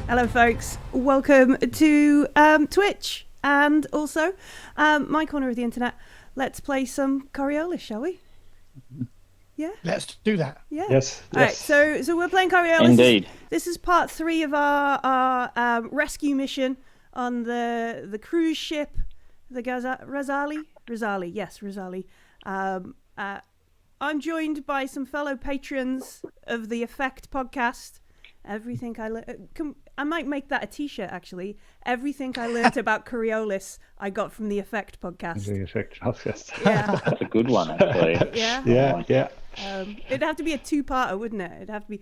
Hello, folks. Welcome to Twitch and also my corner of the internet. Let's play some Coriolis, shall we? Yeah. Let's do that. Yeah. Yes. All right. So we're playing Coriolis. Indeed. This is part 3 of our rescue mission on the cruise ship, the Ghazali. Yes, Ghazali. I'm joined by some fellow patrons of the Effekt Podcast. Everything I might make that a t-shirt, actually. Everything I learnt about Coriolis, I got from the Effekt Podcast. The Effekt Podcast. Yeah. That's a good one, actually. Yeah. Yeah. It'd have to be a 2-parter, wouldn't it? It'd have to be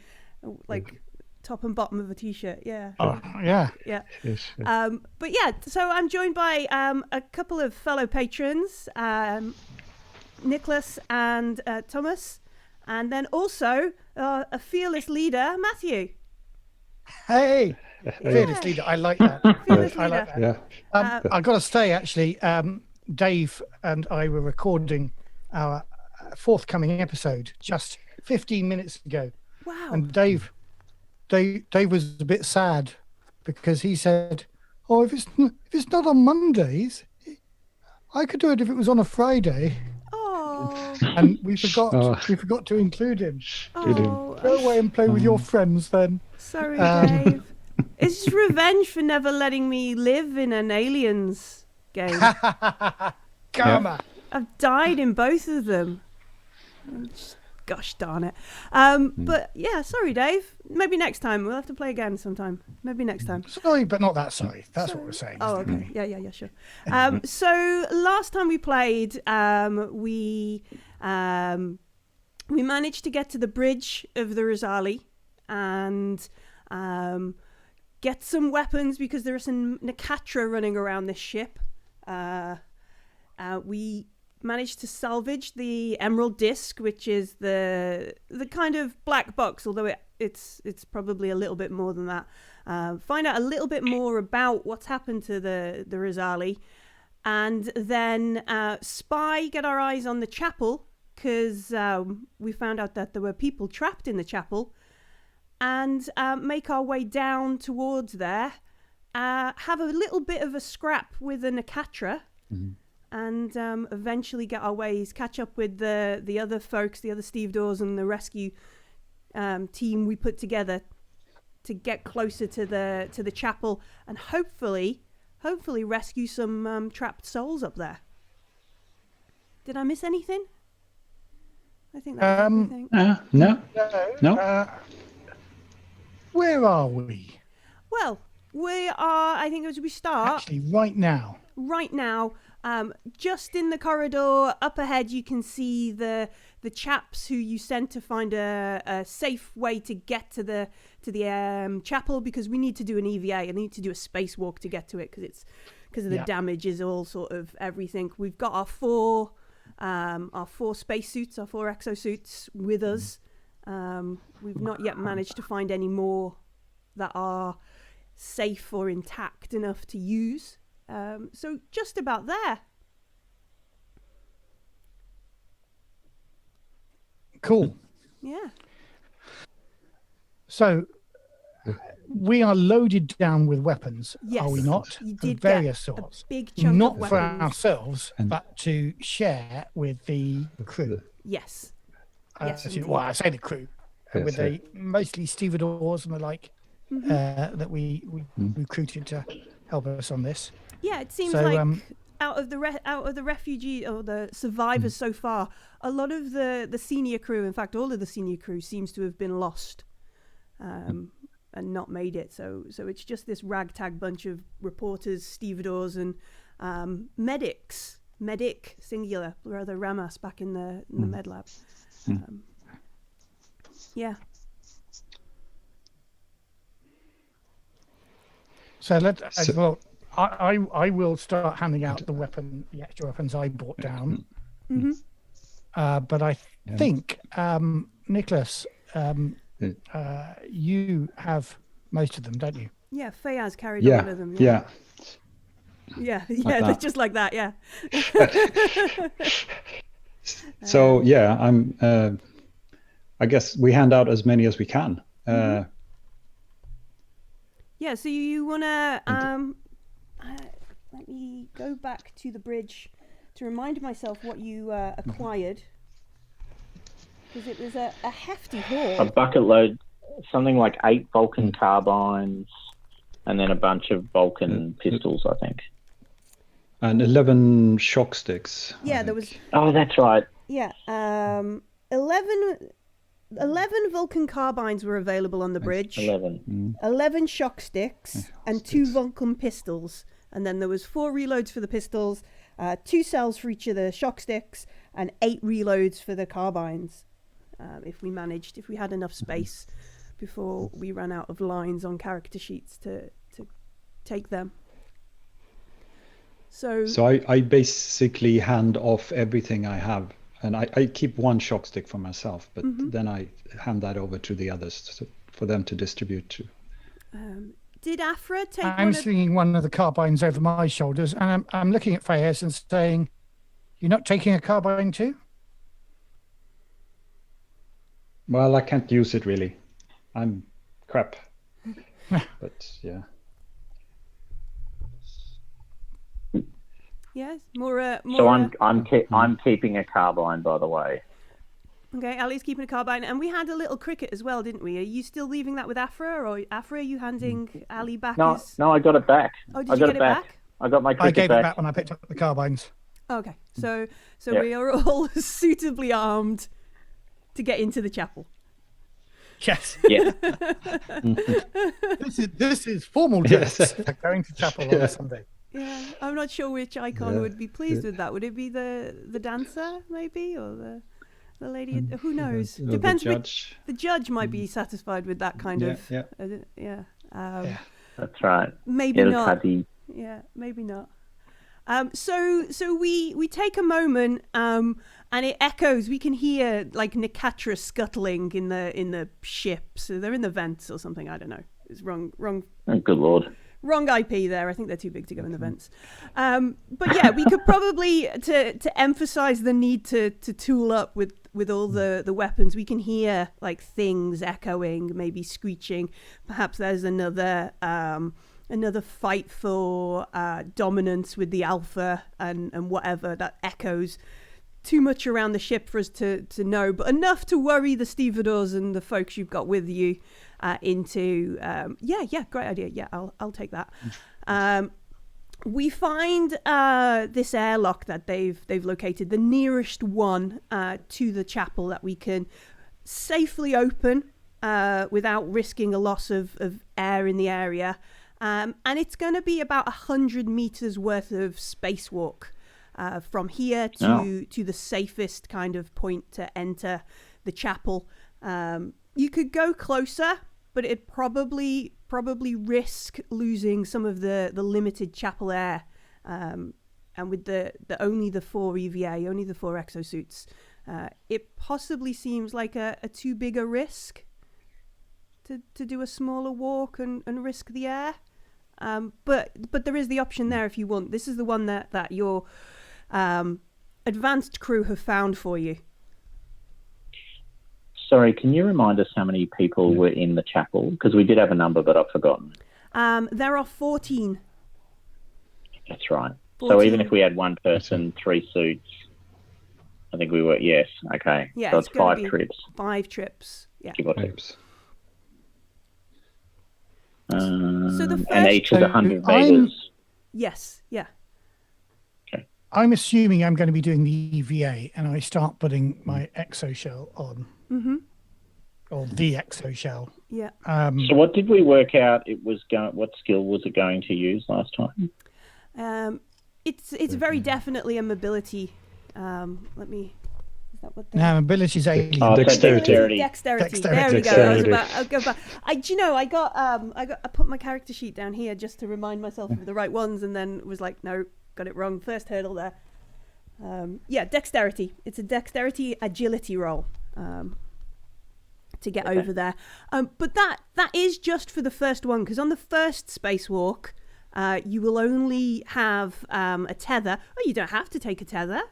like top and bottom of a t-shirt. Yeah. Oh, yeah. Yeah. Yes. But yeah, so I'm joined by a couple of fellow patrons, Niclas and Thomas, and then also a fearless leader, Matthew. Hey, fearless leader. I like that. Fearless I like leader. that. Yeah. I got to say, actually, Dave and I were recording our forthcoming episode just 15 minutes ago. Wow. And Dave was a bit sad because he said, "Oh, if it's not on Mondays, I could do it if it was on a Friday." Oh. And we forgot to include him. Oh. Go away and play with your friends then. Sorry, Dave. It's just revenge for never letting me live in an Aliens game. Karma. I've died in both of them. Gosh darn it. But yeah, sorry, Dave. Maybe next time. We'll have to play again sometime. Maybe next time. Sorry, but not that sorry. That's what we're saying. Oh, okay. Yeah, sure. So last time we played, we managed to get to the bridge of the Ghazali and get some weapons because there are some Nakatra running around this ship. We managed to salvage the emerald disc, which is the kind of black box, although it's probably a little bit more than that. Find out a little bit more about what's happened to the Ghazali, and then get our eyes on the chapel, because we found out that there were people trapped in the chapel, and make our way down towards there, have a little bit of a scrap with a Nakatra, and eventually get our ways, catch up with the other folks, the other stevedores and the rescue team we put together to get closer to the chapel, and hopefully rescue some trapped souls up there. Did I miss anything? I think that's everything. No. Where are we? Well, we are, I think as we start... Actually, right now, just in the corridor up ahead, you can see the chaps who you sent to find a safe way to get to the chapel, because we need to do an EVA. I need to do a spacewalk to get to it because of the damage is all sort of everything. We've got our four spacesuits, our 4 exosuits with us. We've not yet managed to find any more that are safe or intact enough to use. So just about there. cool. Yeah. So we are loaded down with weapons, Yes, are we not? you Of did various get a sorts. big chunk Not of for weapons. ourselves, but to share with the crew. Yes. Yes, indeed. Well, I say the crew, with the mostly stevedores and the like that we recruited to help us on this. Yeah, it seems So, like out of the refugee or the survivors so far, a lot of the senior crew, in fact, all of the senior crew seems to have been lost, and not made it. So it's just this ragtag bunch of reporters, stevedores, and medic singular, rather Ramas back in the med lab. Yeah. So well, I will start handing out the extra weapons I brought down. But I think Niclas, you have most of them, don't you? Yeah, Fayaz carried a lot of them. Yeah, that. just like that. Yeah. So yeah, I'm. I guess we hand out as many as we can. Yeah, Yeah, so you want to... let me go back to the bridge to remind myself what you acquired. Because it was a hefty haul. A bucket load, something like 8 Vulcan carbines, and then a bunch of Vulcan pistols, I think. And 11 shock sticks. Yeah, there was... Oh, that's right. Yeah, 11 Vulcan carbines were available on the bridge. 11. 11 shock sticks and 2 Vulcan pistols. And then there was 4 reloads for the pistols, 2 cells for each of the shock sticks, and 8 reloads for the carbines. If we had enough space before we ran out of lines on character sheets to take them. So I basically hand off everything I have, and I keep 1 shock stick for myself, but then I hand that over to the others for them to distribute to. Did Afra take I'm slinging one of the carbines over my shoulders, and I'm looking at Fayez and saying, "You're not taking a carbine too?" Well, I can't use it really. I'm crap. But yeah. Yes, more. So I'm keeping a carbine, by the way. Okay, Ali's keeping a carbine, and we had a little cricket as well, didn't we? Are you still leaving that with Afra, or Afra, are you handing Ali back? No, I got it back. Oh, did you get it back? I got my cricket I gave back. it back when I picked up the carbines. Okay, so Yeah. we are all suitably armed to get into the chapel. Yes. Yeah. This is formal dress. Going to chapel on Sunday. Yeah, I'm not sure which icon would be pleased with that. Would it be the dancer, maybe, or the lady? Who knows? Depends. The judge. The judge might be satisfied with that kind of. Yeah. That's right. Maybe El not. Khadi. Yeah, maybe not. So we take a moment, and it echoes. We can hear like Nicatra scuttling in the ship. So they're in the vents or something. I don't know. It's wrong. Oh, good Lord. Wrong IP there. I think they're too big to go in the vents. But yeah, we could probably to emphasize the need to tool up with all the weapons. We can hear like things echoing, maybe screeching. Perhaps there's another fight for dominance with the Alpha and whatever that echoes. Too much around the ship for us to know, but enough to worry the stevedores and the folks you've got with you into. Great idea. Yeah, I'll take that. We find this airlock that they've located, the nearest one to the chapel that we can safely open without risking a loss of air in the area. And it's going to be about 100 meters worth of spacewalk from here to the safest kind of point to enter the chapel. You could go closer, but it'd probably risk losing some of the limited chapel air. And with the only the 4 EVA, only the 4 exosuits, it possibly seems like a too big a risk to do a smaller walk and risk the air. But there is the option there if you want. This is the one that your advanced crew have found for you. Sorry, can you remind us how many people were in the chapel? Because we did have a number, but I've forgotten. There are 14. That's right. 14. So even if we had one person, 3 suits, I think we were, yes, okay. Yeah, so it's 5 be trips. 5 trips, yeah. Give or take. So the first... And each of the 100 meters. Yes, yeah. Okay. I'm assuming I'm going to be doing the EVA, and I start putting my exoshell on. Mm-hmm. Or the exoshell. Yeah. So what did we work out it was what skill was it going to use last time? It's very definitely a mobility. Let me... Is that what No, mobility is alien. Oh, Dexterity. Dexterity. There we go. I'll go back. I put my character sheet down here just to remind myself of the right ones, and then was like, no, got it wrong. First hurdle there. Dexterity. It's a dexterity agility roll to get over there. But that is just for the first one, because on the first spacewalk, you will only have a tether. Oh, you don't have to take a tether.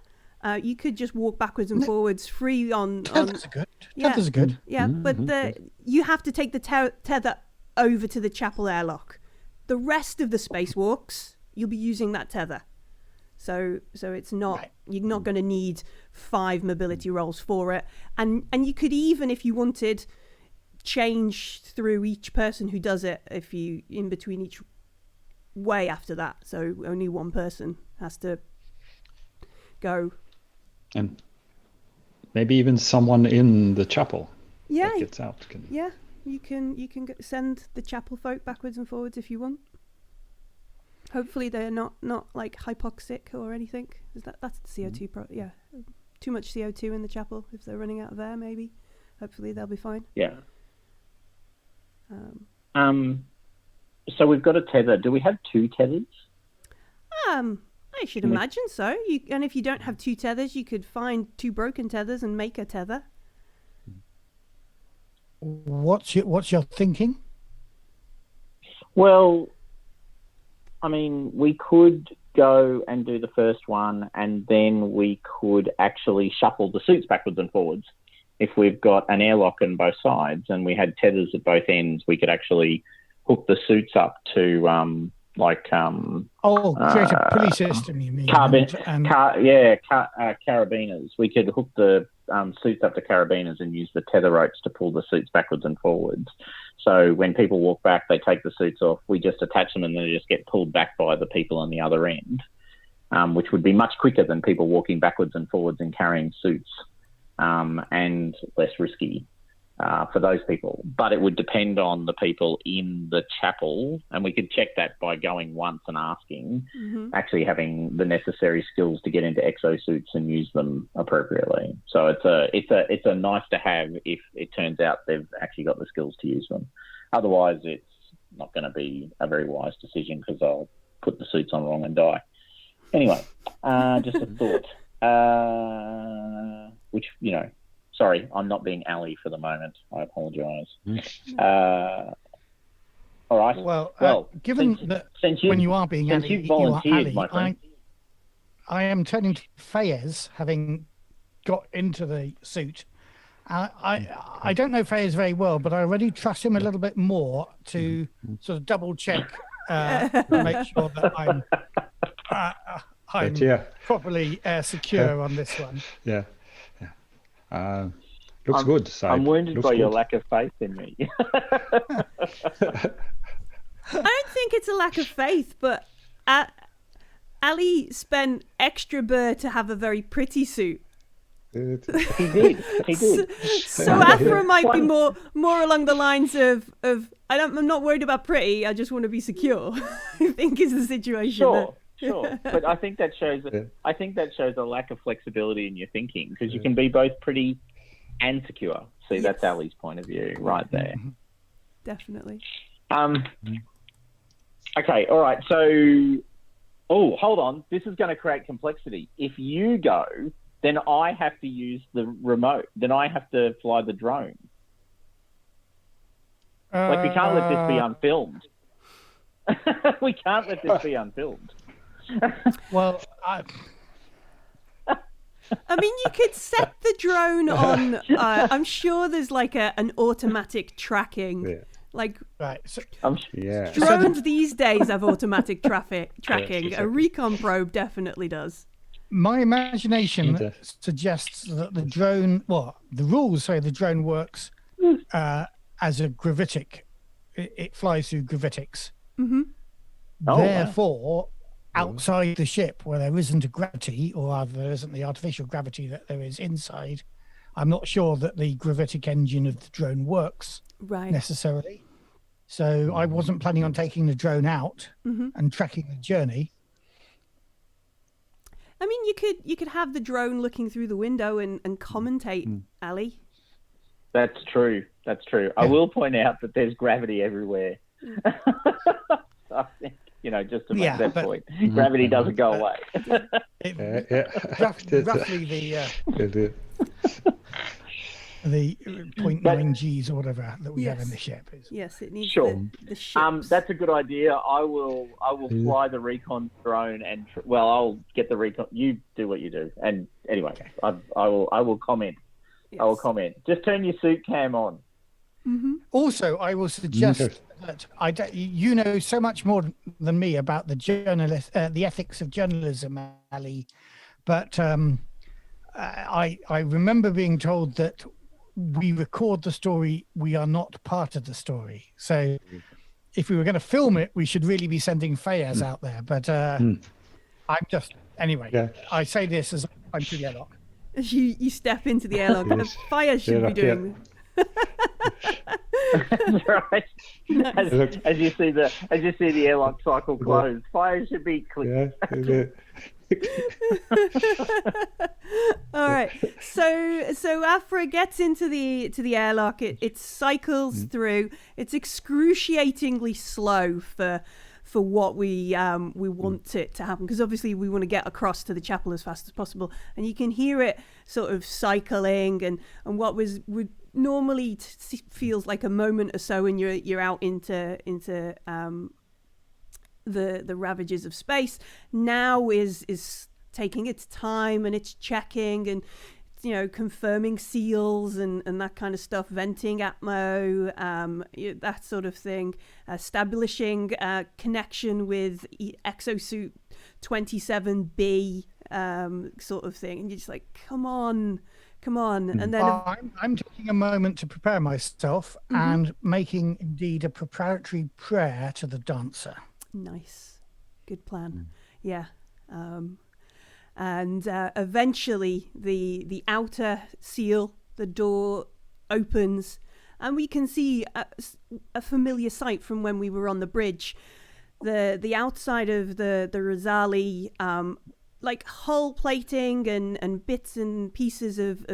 You could just walk backwards and forwards free on... Tethers are good. Tethers are good. Yeah, but you have to take the tether over to the chapel airlock. the rest of the spacewalks, you'll be using that tether. So it's not, you're not going to need 5 mobility rolls for it. And you could even, if you wanted, change through each person who does it if you in between each way after that. So only one person has to go. And maybe even someone in the chapel that gets out. Yeah, you can send the chapel folk backwards and forwards if you want. Hopefully they're not like hypoxic or anything. That's the CO2 too much CO2 in the chapel if they're running out of air. Maybe, hopefully they'll be fine. Yeah. So we've got a tether. Do we have 2 tethers? I should imagine so. And if you don't have 2 tethers, you could find 2 broken tethers and make a tether. What's your thinking? Well, I mean, we could go and do the first one, and then we could actually shuffle the suits backwards and forwards. If we've got an airlock on both sides and we had tethers at both ends, we could actually hook the suits up to create a pulley system, you mean? Carabiners. We could hook the suits up to carabiners and use the tether ropes to pull the suits backwards and forwards. So when people walk back, they take the suits off, we just attach them and then they just get pulled back by the people on the other end, which would be much quicker than people walking backwards and forwards and carrying suits, and less risky for those people. But it would depend on the people in the chapel, and we could check that by going once and asking, actually having the necessary skills to get into exosuits and use them appropriately. So it's a nice to have if it turns out they've actually got the skills to use them. Otherwise, it's not going to be a very wise decision because they'll put the suits on wrong and die. Anyway, just a thought. Which, sorry, I'm not being Ali for the moment. I apologise. All right. Well, given that when you are being Ali, you are Ali, I am turning to Fayez, having got into the suit. I don't know Fayez very well, but I already trust him a little bit more to sort of double check to make sure that I'm properly secure on this one. Yeah. Looks good. I'm wounded by your lack of faith in me. I don't think it's a lack of faith, but Ali spent extra burr to have a very pretty suit. He did. So Afra might be more along the lines of I'm not worried about pretty. I just want to be secure. I think is the situation. Sure. But I think that shows a lack of flexibility in your thinking, because you can be both pretty and secure. See, that's Ali's point of view right there. Definitely. Okay, all right. So, hold on. This is going to create complexity. If you go, then I have to use the remote. Then I have to fly the drone. We can't let this be unfilmed. We can't let this be unfilmed. Well, I mean, you could set the drone on. I'm sure there's like an automatic tracking. Yeah. Like, right. So, drones these days have automatic tracking. A recon probe definitely does. My imagination suggests that the drone works as a gravitic. It flies through gravitics. Mm-hmm. Therefore, outside the ship, where there isn't a gravity, or rather there isn't the artificial gravity that there is inside, I'm not sure that the gravitic engine of the drone works necessarily. So I wasn't planning on taking the drone out and tracking the journey. I mean, you could have the drone looking through the window and commentate, Ali. That's true. Yeah. I will point out that there's gravity everywhere. I think, just to make that point, gravity doesn't go away. Roughly the 0.9 Gs or whatever that we have in the ship is. Yes, it needs the ships. That's a good idea. I will fly the recon drone and I'll get the recon. You do what you do. And anyway, I will comment. Yes. I will comment. Just turn your suit cam on. Also, I will suggest that you know so much more than me about the ethics of journalism, Ali. But I remember being told that we record the story, we are not part of the story. So if we were going to film it, we should really be sending Fayez out there. But I'm just, anyway, I say this as I'm through the airlock. As you step into the airlock, Fayez should be doing. That's right. As you see the airlock cycle close, Fayez should be clear. All right. So Afra gets into the airlock. It cycles through. It's excruciatingly slow for what we want it to happen, because obviously we want to get across to the chapel as fast as possible, and you can hear it sort of cycling, and what would normally feels like a moment or so when you're out into the ravages of space, now is taking its time, and it's checking and confirming seals and that kind of stuff, venting atmo, that sort of thing, establishing connection with exosuit 27B sort of thing, and you're just like, come on. And then I'm taking a moment to prepare myself and making indeed a preparatory prayer to the dancer. Nice, good plan. Yeah. And eventually the outer seal, the door opens, and we can see a familiar sight from when we were on the bridge. The outside of the Ghazali, like hull plating and bits and pieces of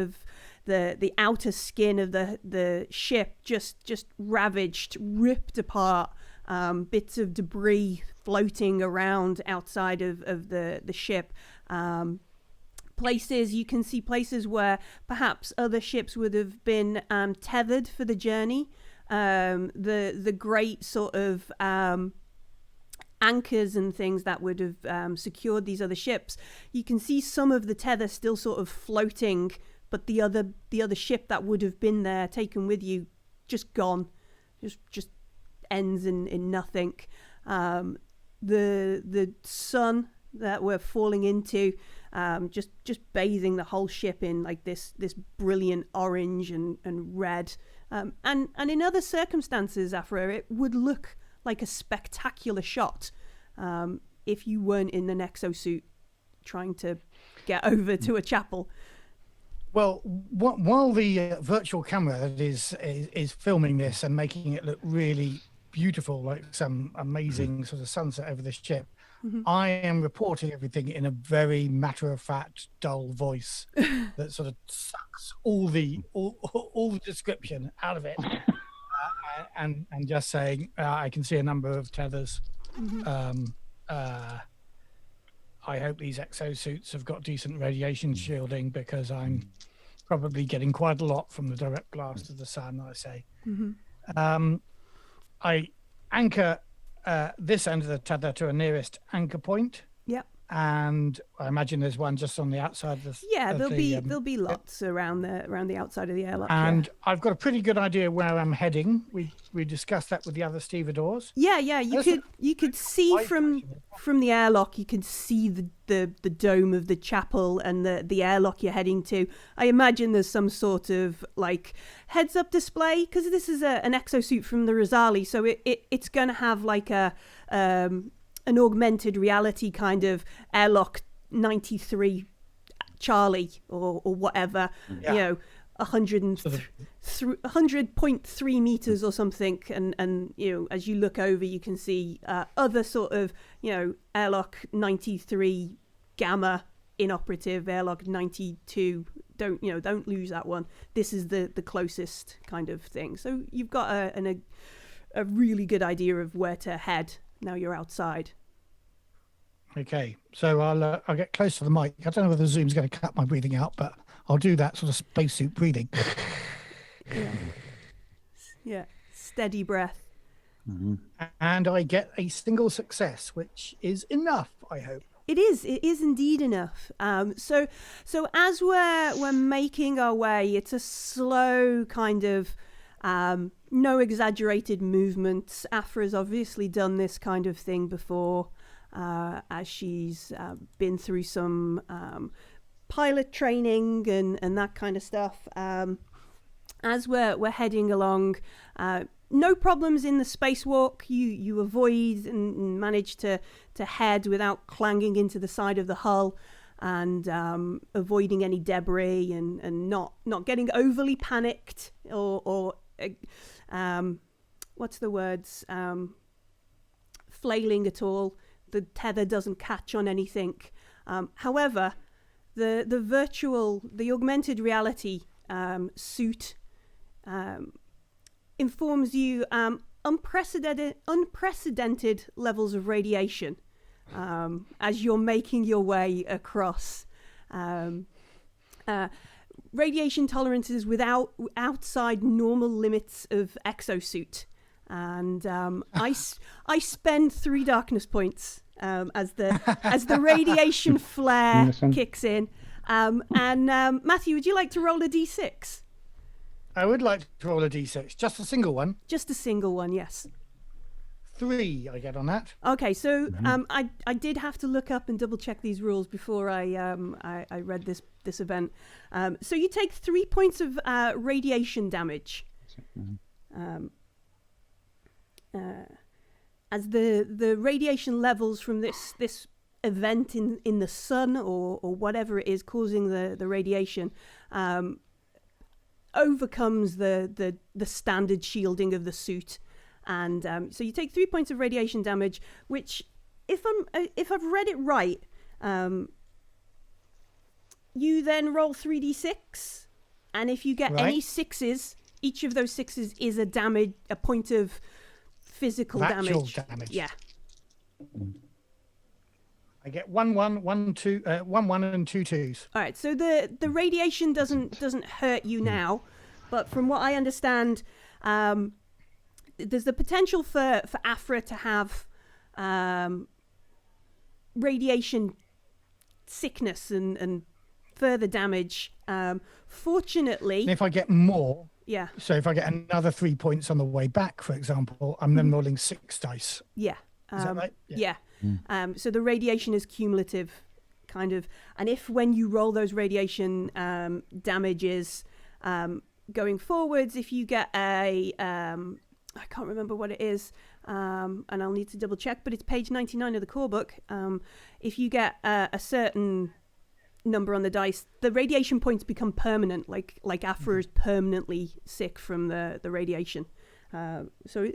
the outer skin of the ship just ravaged, ripped apart, bits of debris floating around outside of the ship. You can see places where perhaps other ships would have been tethered for the journey. The great sort of anchors and things that would have secured these other ships. You can see some of the tether still sort of floating, but the other ship that would have been there, taken with you, just gone, just ends in nothing. The sun that we're falling into, just bathing the whole ship in like this brilliant orange and red, and in other circumstances, Afra, it would look like a spectacular shot if you weren't in an exosuit trying to get over to a chapel. Well, while the virtual camera that is filming this and making it look really beautiful, like some amazing sort of sunset over this ship, I am reporting everything in a very matter-of-fact, dull voice that sort of sucks all the description out of it, and just saying, I can see a number of tethers. I hope these exosuits have got decent radiation shielding, because I'm probably getting quite a lot from the direct blast of the sun, I say. I anchor this end of the tether to a nearest anchor point. Yep. And I imagine there's one just on the outside of the. Yeah, there'll be lots around the outside of the airlock. And I've got a pretty good idea where I'm heading. We discussed that with the other stevedores. Yeah. You could see from the airlock. You could see the dome of the chapel and the airlock you're heading to. I imagine there's some sort of like heads up display, because this is an exosuit from the Ghazali, so it's going to have like an augmented reality kind of airlock 93 Charlie or whatever, 100.3 meters or something, and as you look over, you can see other sort of airlock 93 Gamma inoperative, airlock 92. Don't lose that one. This is the closest kind of thing. So you've got a really good idea of where to head now you're outside. Okay, so I'll get close to the mic. I don't know whether Zoom's going to cut my breathing out, but I'll do that sort of spacesuit breathing. Yeah, steady breath. And I get a single success, which is enough, I hope. It is indeed enough. So as we're making our way, it's a slow kind of No exaggerated movements. Afra's obviously done this kind of thing before, as she's been through some pilot training and that kind of stuff. As we're heading along, no problems in the spacewalk. You avoid and manage to head without clanging into the side of the hull, and avoiding any debris and not getting overly panicked or what's the words, flailing at all. The tether doesn't catch on anything. However, the augmented reality suit informs you unprecedented levels of radiation as you're making your way across. Radiation tolerances outside normal limits of exosuit, and I spend 3 darkness points as the radiation flare kicks in. And Matthew, would you like to roll a d6? I would like to roll a d6. Just a single one? Just a single one, yes. 3 I get on that. Okay, so I did have to look up and double check these rules before I read this event. So you take 3 points of radiation damage. As the radiation levels from this event in the sun or whatever it is causing the radiation overcomes the standard shielding of the suit. And so you take 3 points of radiation damage, which, if I've read it right, you then roll 3d6, and if you get any 6s, each of those 6s is a point of physical damage. Yeah. I get 1 1 1 2 1 1 and 2 2s. All right. So the radiation doesn't hurt you now, but from what I understand, there's the potential for Afra to have radiation sickness and further damage. Fortunately, and if I get more, yeah. So if I get another 3 points on the way back, for example, I'm then rolling 6 dice. Yeah. Is that right? Yeah. So the radiation is cumulative, kind of, and if when you roll those radiation damages going forwards, if you get a I can't remember what it is, and I'll need to double check, but it's page 99 of the core book. If you get a certain number on the dice, the radiation points become permanent, like Afra is permanently sick from the radiation. So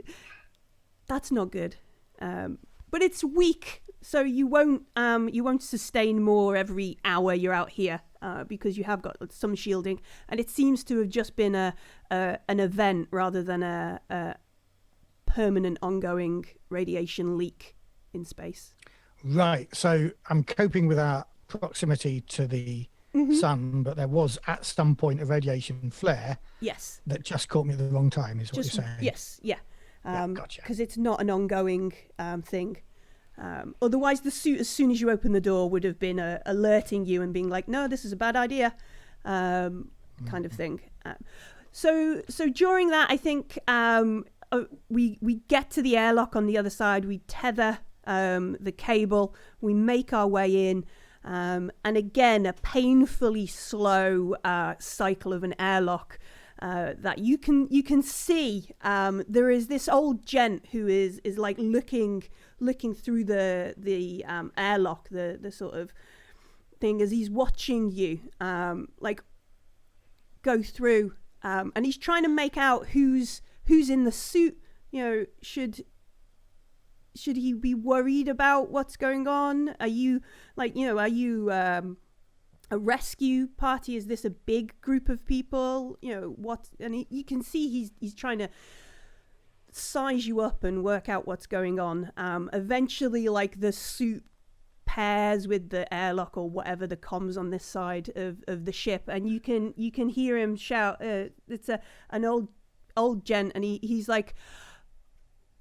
that's not good. But it's weak, so you won't sustain more every hour you're out here, because you have got some shielding, and it seems to have just been an event rather than a permanent ongoing radiation leak in space. Right, so I'm coping with our proximity to the sun, but there was at some point a radiation flare. Yes. That just caught me at the wrong time, is what you're saying. Yes, yeah. Gotcha. Because it's not an ongoing thing. Otherwise, the suit, as soon as you open the door, would have been alerting you and being like, no, this is a bad idea, kind of thing. So during that, I think we get to the airlock on the other side. We tether the cable. We make our way in. And again, a painfully slow cycle of an airlock. That you can see. There is this old gent who is like looking through the airlock, the sort of thing, as he's watching you like go through, and he's trying to make out who's in the suit. You know, should he be worried about what's going on? Are you a rescue party? Is this a big group of people? You know what? And you can see he's trying to size you up and work out what's going on. Eventually, like, the suit pairs with the airlock or whatever the comms on this side of the ship, and you can hear him shout. It's an old gent, and he's like,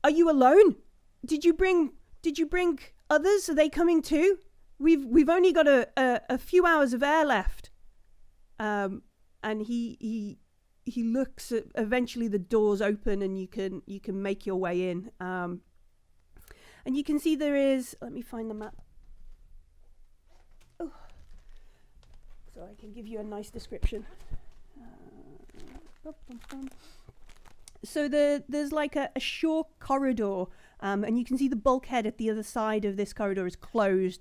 "Are you alone? Did you bring others? Are they coming too? We've only got a few hours of air left." And he looks at, eventually the doors open and you can make your way in. And you can see there is, let me find the map. Oh, so I can give you a nice description. So there's like a short corridor, and you can see the bulkhead at the other side of this corridor is closed,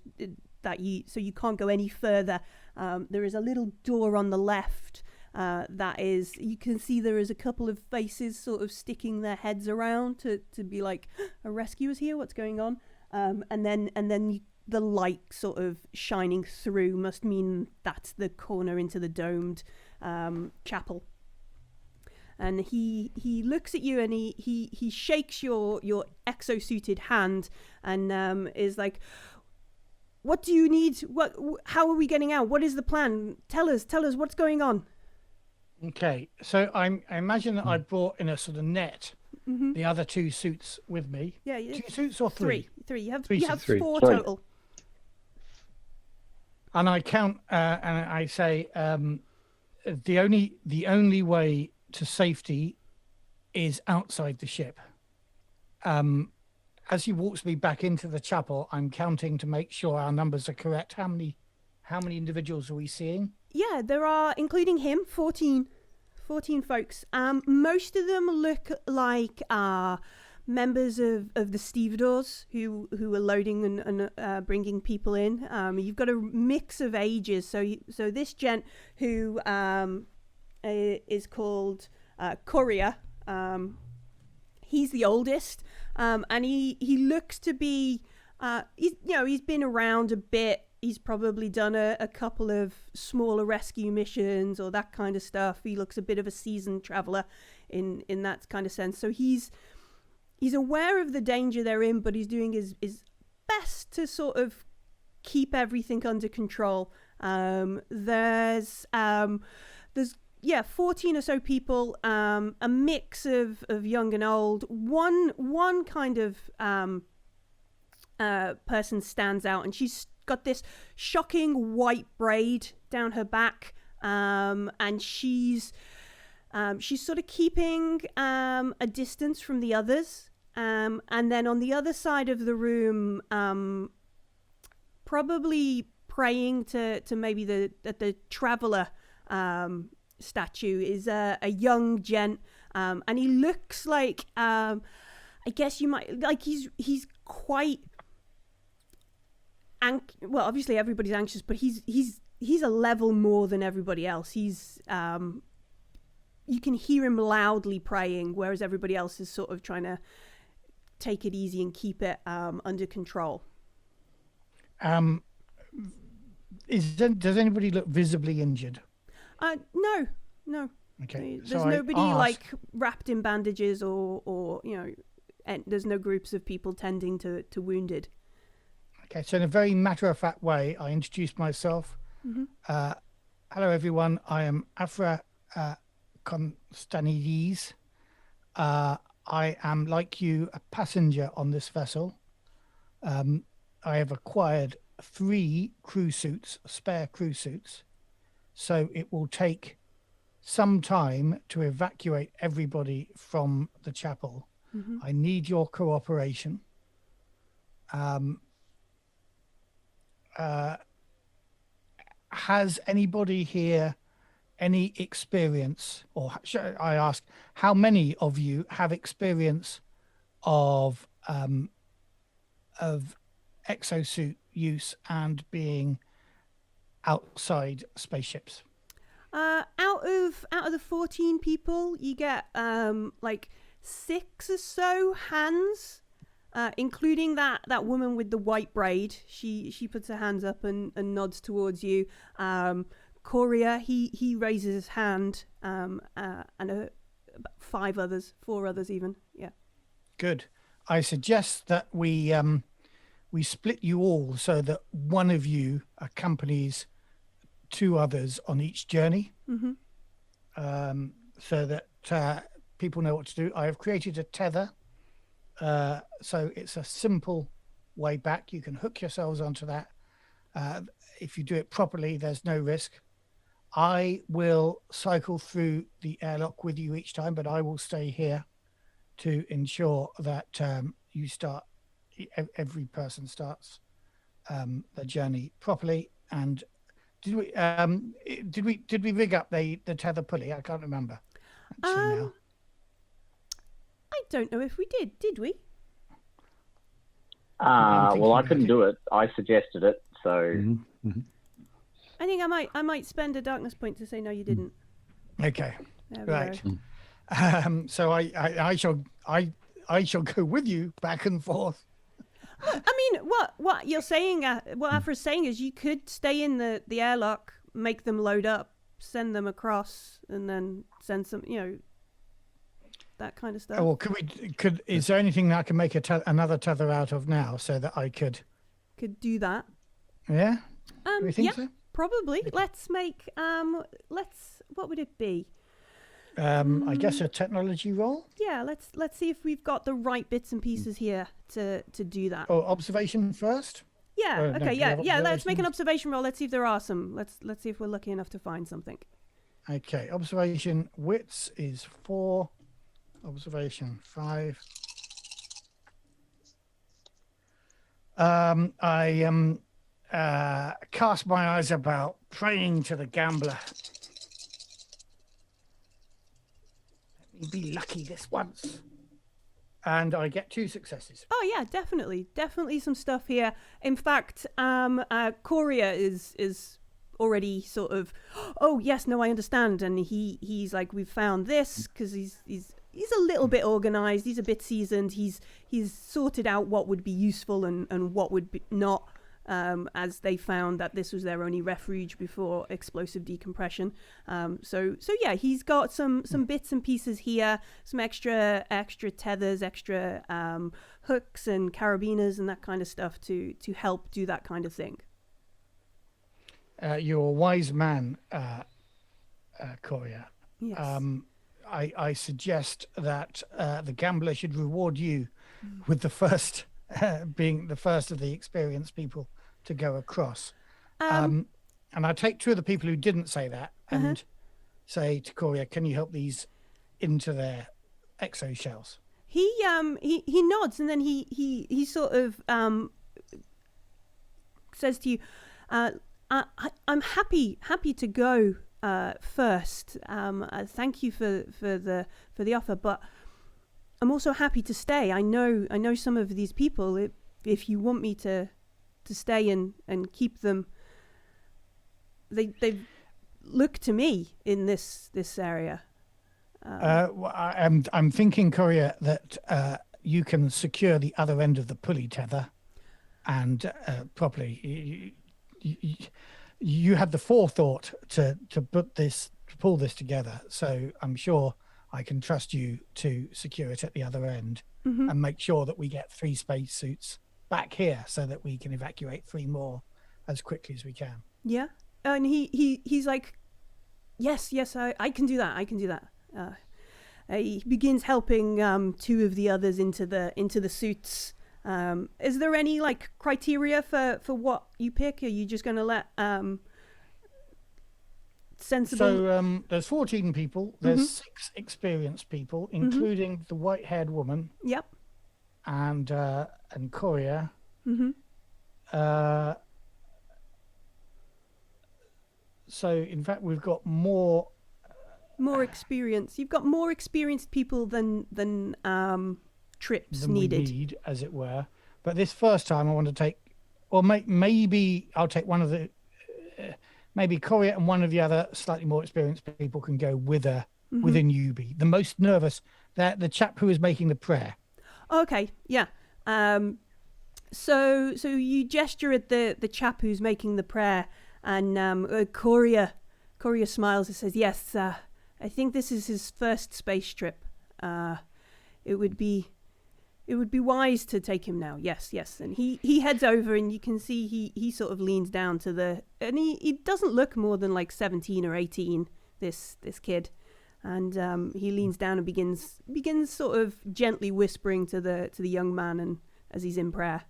so you can't go any further. There is a little door on the left you can see there is a couple of faces sort of sticking their heads around to be like, a rescuer's here, what's going on? And then the light sort of shining through must mean that's the corner into the domed chapel. And he looks at you and he shakes your exosuited hand and is like, what do you need? How are we getting out? What is the plan? Tell us what's going on. Okay, so I imagine that I brought in a sort of net the other 2 suits with me. Yeah, 2 suits or 3? 3. You have 3. 4 total. And I count and I say the only way to safety is outside the ship. As he walks me back into the chapel, I'm counting to make sure our numbers are correct. How many individuals are we seeing? Yeah, there are, including him, 14 folks. Most of them look like members of the stevedores who are loading and bringing people in. You've got a mix of ages. So this gent who is called Coria, he's the oldest, and he looks to be he's been around a bit. He's probably done a couple of smaller rescue missions or that kind of stuff. He looks a bit of a seasoned traveler in that kind of sense. So he's aware of the danger they're in, but he's doing his best to sort of keep everything under control. There's 14 or so people, a mix of young and old. One kind of person stands out, and she's got this shocking white braid down her back, and she's sort of keeping a distance from the others, and then on the other side of the room, probably praying to maybe the traveler statue is a young gent, and he looks like I guess you might like he's quite well, obviously everybody's anxious, but he's a level more than everybody else. He's you can hear him loudly praying, whereas everybody else is sort of trying to take it easy and keep it under control. Does anybody look visibly injured? No. Okay. There's nobody like wrapped in bandages or and there's no groups of people tending to wounded. Okay, so in a very matter-of-fact way, I introduced myself. Hello, everyone. I am Afra Constantinides. I am, like you, a passenger on this vessel. I have acquired 3 crew suits, spare crew suits, so it will take some time to evacuate everybody from the chapel. I need your cooperation. Has anybody here any experience, or should I ask, how many of you have experience of exosuit use and being outside spaceships? Out of the 14 people, you get like 6 or so hands. Including that woman with the white braid. She puts her hands up and nods towards you. Coria, he raises his hand, and about 4 others even. Yeah. Good. I suggest that we split you all so that one of you accompanies 2 others on each journey, so that people know what to do. I have created a tether. So it's a simple way back. You can hook yourselves onto that. If you do it properly, there's no risk. I will cycle through the airlock with you each time, but I will stay here to ensure that every person starts the journey properly. And did we rig up the tether pulley? I can't remember. Actually, now. I don't know if we did we? Well, I couldn't do it. I suggested it, so. Mm-hmm. I think I might spend a darkness point to say no, you didn't. Okay, right. So I shall go with you back and forth. I mean, what you're saying, what Afra's saying is you could stay in the airlock, make them load up, send them across, and then send some, that kind of stuff. Oh, well, is there anything that I can make another tether out of now so that I could do that? Yeah. Do you think so? Probably. Let's make what would it be? I guess a technology roll. Yeah, let's see if we've got the right bits and pieces here to do that. Oh, observation first. Yeah. Okay. Yeah. Let's make an observation roll. Let's see if there are some. Let's see if we're lucky enough to find something. Okay. Observation wits is 4. Observation 5. I cast my eyes about, praying to the gambler. Let me be lucky this once. And I get 2 successes. Oh yeah, definitely some stuff here. In fact, Coria is already sort of, oh yes, no, I understand, and he's like, we've found this because he's a little bit organized. He's a bit seasoned. He's sorted out what would be useful and what would be not. As they found that this was their only refuge before explosive decompression. So yeah, he's got some bits and pieces here, some extra tethers, extra hooks and carabiners and that kind of stuff to help do that kind of thing. You're a wise man, Coria. Yes. I suggest that the gambler should reward you with the first being the first of the experienced people to go across. And I take 2 of the people who didn't say that and say to Coria, can you help these into their exo shells? He nods and then he sort of says to you, I'm happy to go first. Thank you for the offer, but I'm also happy to stay. I know some of these people. If you want me to stay and keep them, they look to me in this area. I'm thinking, Coria, that you can secure the other end of the pulley tether, and properly. You had the forethought to pull this together, so I'm sure I can trust you to secure it at the other end and make sure that we get 3 spacesuits back here so that we can evacuate 3 more as quickly as we can. Yeah, and he's like, yes, I can do that. He begins helping 2 of the others into the suits. Is there any criteria for what you pick? Are you just going to let sensible? So there's 14 people. There's 6 experienced people, including the white-haired woman. Yep. And Coria. So in fact, we've got more experience. You've got more experienced people than trips needed. We need, as it were. But this first time, I want to take, or maybe I'll take one of the. Maybe Coria and one of the other slightly more experienced people can go with a newbie. The most nervous, the chap who is making the prayer. Okay, yeah. So you gesture at the chap who's making the prayer, and Coria smiles and says, "Yes, I think this is his first space trip. It would be wise to take him now. Yes." And he heads over, and you can see he sort of leans down to and he doesn't look more than 17 or 18. This kid. And he leans down and begins sort of gently whispering to the young man, and as he's in prayer.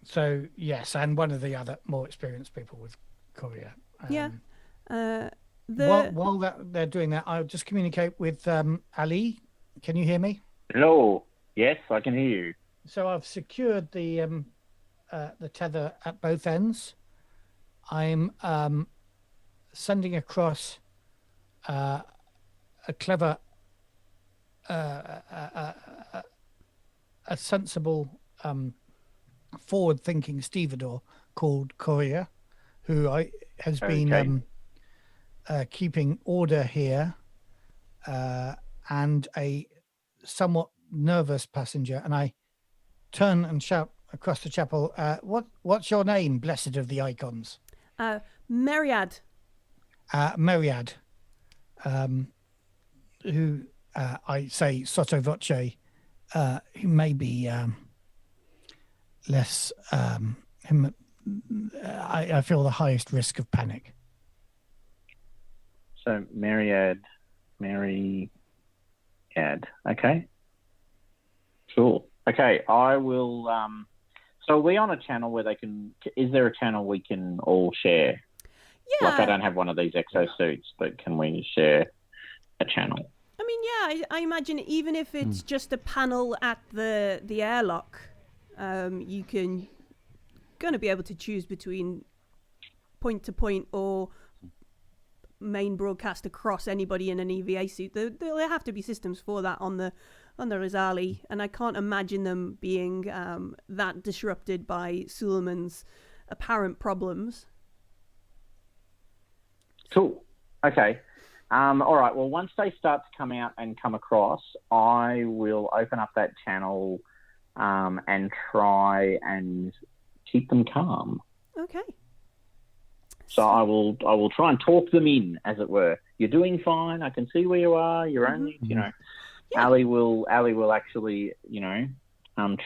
So yes, and one of the other more experienced people with Courier. While they're doing that, I'll just communicate with Ali. Can you hear me? Hello. Yes, I can hear you. So I've secured the tether at both ends. I'm sending across a clever, a sensible, forward-thinking stevedore called Courier, who has been keeping order here, and a somewhat nervous passenger. And I turn and shout across the chapel, what's your name, blessed of the icons? Myriad. Myriad, who I say sotto voce, who may be less, I feel the highest risk of panic. So Myriad. Okay. Sure. Okay, I will. So are we on a channel where is there a channel we can all share? Yeah. Like I don't have one of these exosuits, but can we share a channel? I mean, yeah, I imagine even if it's just a panel at the airlock, you going to be able to choose between point to point or main broadcast across anybody in an EVA suit. There have to be systems for that on the Ghazali, and I can't imagine them being that disrupted by Suleiman's apparent problems. Cool. Okay. All right. Well, once they start to come out and come across, I will open up that channel and try and keep them calm. Okay. So I will try and talk them in, as it were. You're doing fine. I can see where you are. You're only, Yeah. Ali will actually,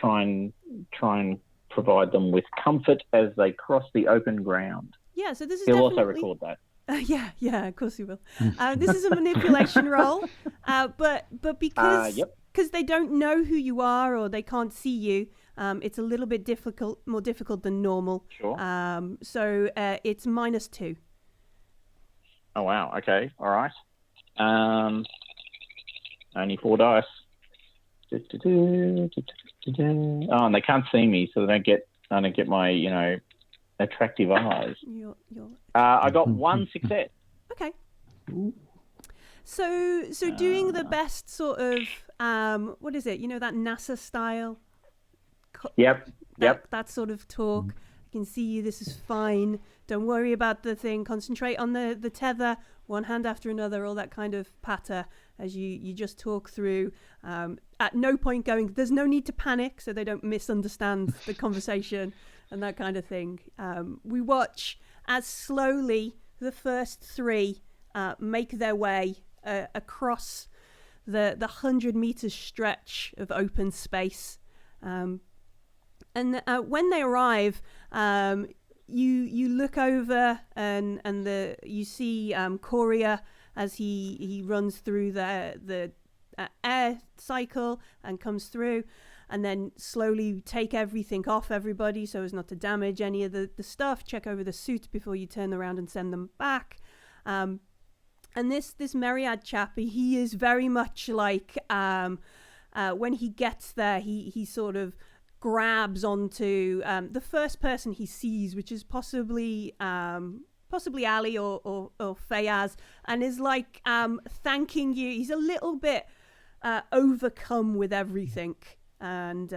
try and provide them with comfort as they cross the open ground. Yeah. So this is He'll definitely... also record that. Yeah, of course he will. This is a manipulation role, but because they don't know who you are or they can't see you, it's a little bit more difficult than normal. Sure. So it's -2. Oh wow. Okay. All right. Only 4 dice. Oh, and they can't see me, so I don't get my attractive eyes. I got 1 success. Okay. So doing the best sort of what is it? That NASA style. Yep. That sort of talk. I can see you. This is fine. Don't worry about the thing. Concentrate on the tether. One hand after another. All that kind of patter as you just talk through. At no point going, there's no need to panic, so they don't misunderstand the conversation and that kind of thing. We watch as slowly the first 3 make their way across the 100-meter stretch of open space. And when they arrive, you look over and you see Courier as he runs through the air cycle and comes through, and then slowly take everything off everybody so as not to damage any of the stuff. Check over the suits before you turn around and send them back. And this Myriad chap, he is very much like when he gets there, he sort of grabs onto the first person he sees, which is possibly Ali or Fayaz, and is like thanking you. He's a little bit overcome with everything, and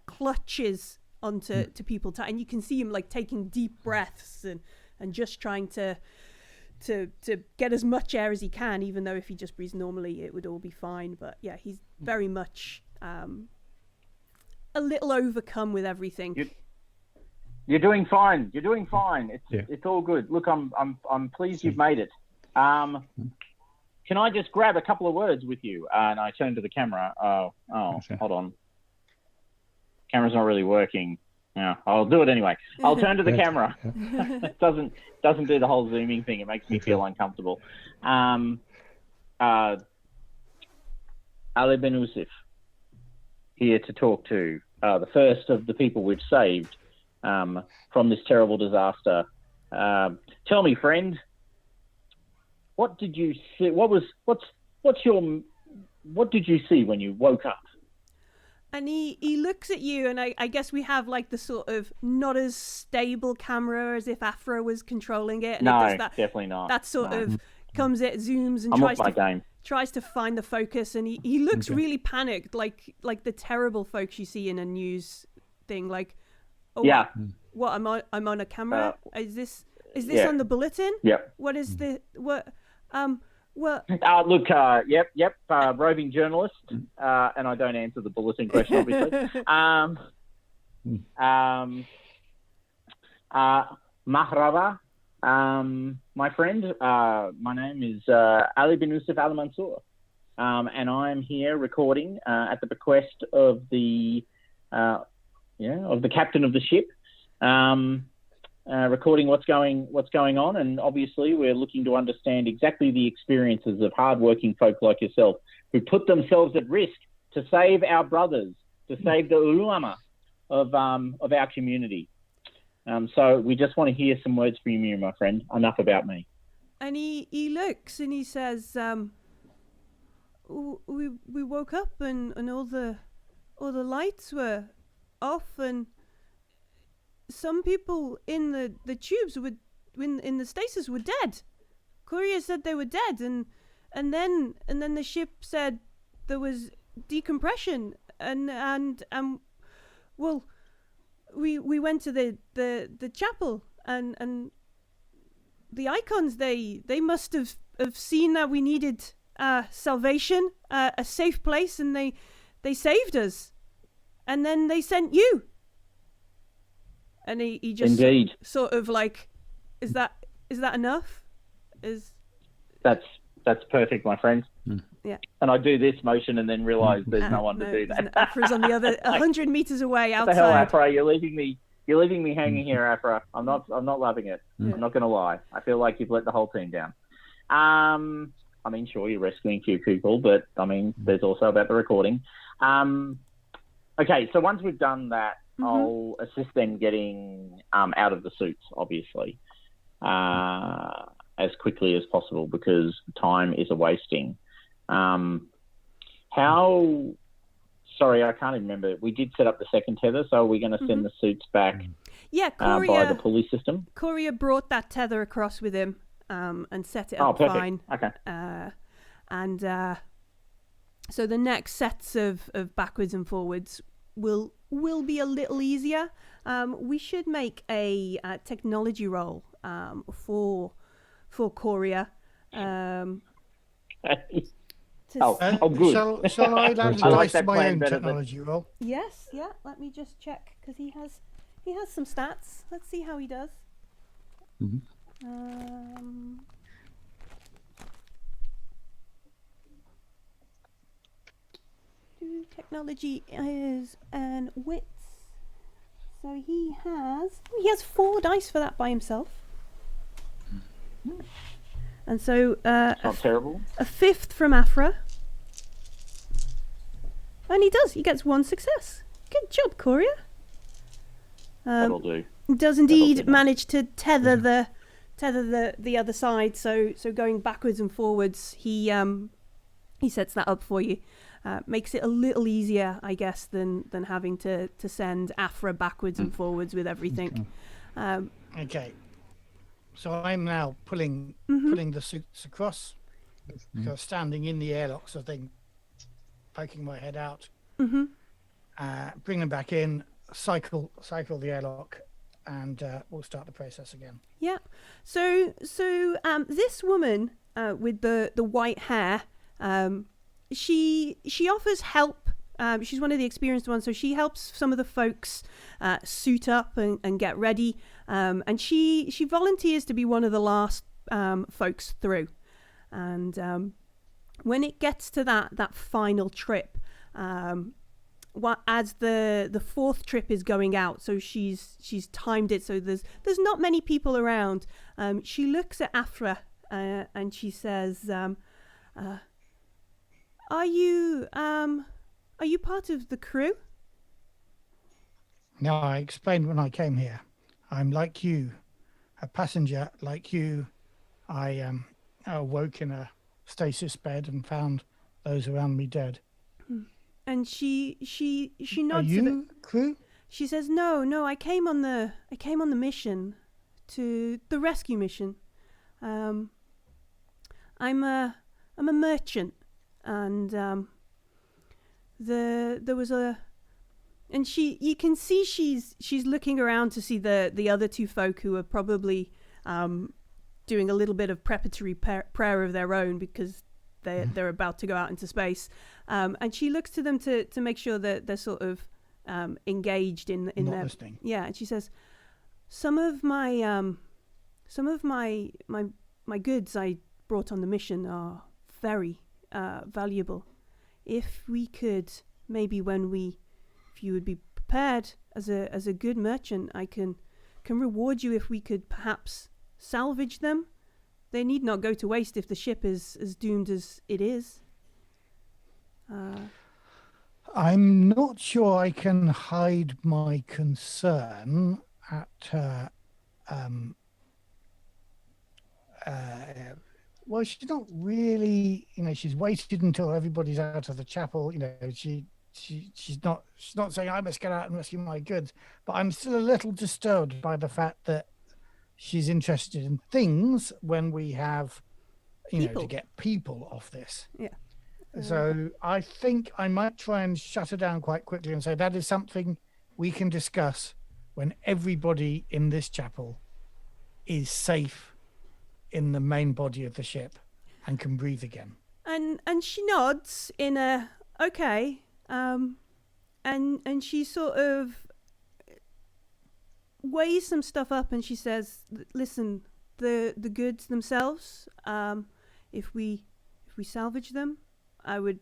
clutches onto people, and you can see him like taking deep breaths and just trying to get as much air as he can, even though if he just breathes normally it would all be fine. But yeah, he's very much a little overcome with everything. You're doing fine. It's all good. Look, I'm pleased you've made it. Can I just grab a couple of words with you? And I turn to the camera. Hold on. Camera's not really working. Yeah, I'll do it anyway. I'll turn to the camera. It doesn't do the whole zooming thing. It makes me feel uncomfortable. Ali Ben Usif, here to talk to the first of the people we've saved from this terrible disaster. Tell me, friend, what did you see? What did you see when you woke up? And he looks at you, and I guess we have like the sort of not as stable camera as if Afra was controlling it. And No, it does that, definitely not. That sort of comes, it zooms and I'm off my game. tries to find the focus, and he looks really panicked, like the terrible folks you see in a news thing, like, oh Yeah. what I'm on a camera? Is this yeah. on the bulletin? Yep. What is the what? Look, roving journalist, and I don't answer the bulletin question, obviously. Mahraba, my friend, my name is Ali bin Yusuf Al Mansour, and I'm here recording at the bequest of the captain of the ship. Recording what's going on, and obviously we're looking to understand exactly the experiences of hard-working folk like yourself who put themselves at risk to save our brothers, to save the ulama of our community. So we just want to hear some words from you, my friend. Enough about me. And he looks and he says, we woke up and all the lights were off, and some people in the tubes in the stasis were dead. Courier said they were dead, and then the ship said there was decompression, and well, we went to the chapel, and the icons they must have seen that we needed salvation, a safe place, and they saved us, and then they sent you. And he just Indeed. sort of like, is that enough? That's perfect, my friend. Yeah. And I do this motion and then realise there's no one to do that. Afra's on the other 100 meters away outside. What the hell, Afra? You're leaving me hanging here, Afra. I'm not loving it. I'm not going to lie. I feel like you've let the whole team down. I mean, sure, you're rescuing a few people, but I mean, there's also about the recording. Okay, so once we've done that, I'll assist them getting out of the suits, obviously, as quickly as possible, because time is a wasting. Sorry, I can't even remember. We did set up the second tether, so are we going to send the suits back via the pulley system? Courier brought that tether across with him and set it up fine. Okay. So the next sets of backwards and forwards will be a little easier. We should make a technology roll for Courier. Good. Shall I add I like to that my plan own better technology roll? Yes, yeah. Let me just check, because he has some stats. Let's see how he does. Technology is and wits. So he has 4 dice for that by himself. And so not terrible. A 5th from Afra. And he gets 1 success. Good job, Courier. That'll do. Does indeed manage to tether the other side. So going backwards and forwards, he sets that up for you. Makes it a little easier, I guess, than having to send Afra backwards and forwards with everything. Okay. So I'm now pulling the suits across, because standing in the airlock sort of thing, poking my head out, bring them back in, cycle the airlock, and we'll start the process again. Yeah. So this woman with the white hair, she offers help. She's one of the experienced ones, so she helps some of the folks suit up and get ready. And she volunteers to be one of the last folks through. And when it gets to that final trip, as the 4th trip is going out, so she's timed it so there's not many people around. She looks at Afra and she says, "Are you part of the crew?" Now, I explained when I came here. I'm like you, a passenger like you. I awoke in a stasis bed and found those around me dead. And she nods. Are you crew? She says, "No, I came on the mission, to the rescue mission. I'm a merchant, and there was a." And you can see she's looking around to see the other two folk who are probably doing a little bit of preparatory prayer of their own because they're about to go out into space. And she looks to them to make sure that they're sort of engaged in their listening. Yeah, and she says, some of my goods I brought on the mission are very valuable. If we could maybe if you would be prepared as a good merchant, I can reward you if we could perhaps salvage them. They need not go to waste if the ship is as doomed as it is. I'm not sure I can hide my concern at well, she's not really, she's waited until everybody's out of the chapel. She's not saying I must get out and rescue my goods, but I'm still a little disturbed by the fact that she's interested in things when we have, to get people off this. Yeah. So I think I might try and shut her down quite quickly and say that is something we can discuss when everybody in this chapel is safe in the main body of the ship and can breathe again. And she nods in a okay. And she sort of weighs some stuff up and she says, listen, the goods themselves, if we salvage them, I would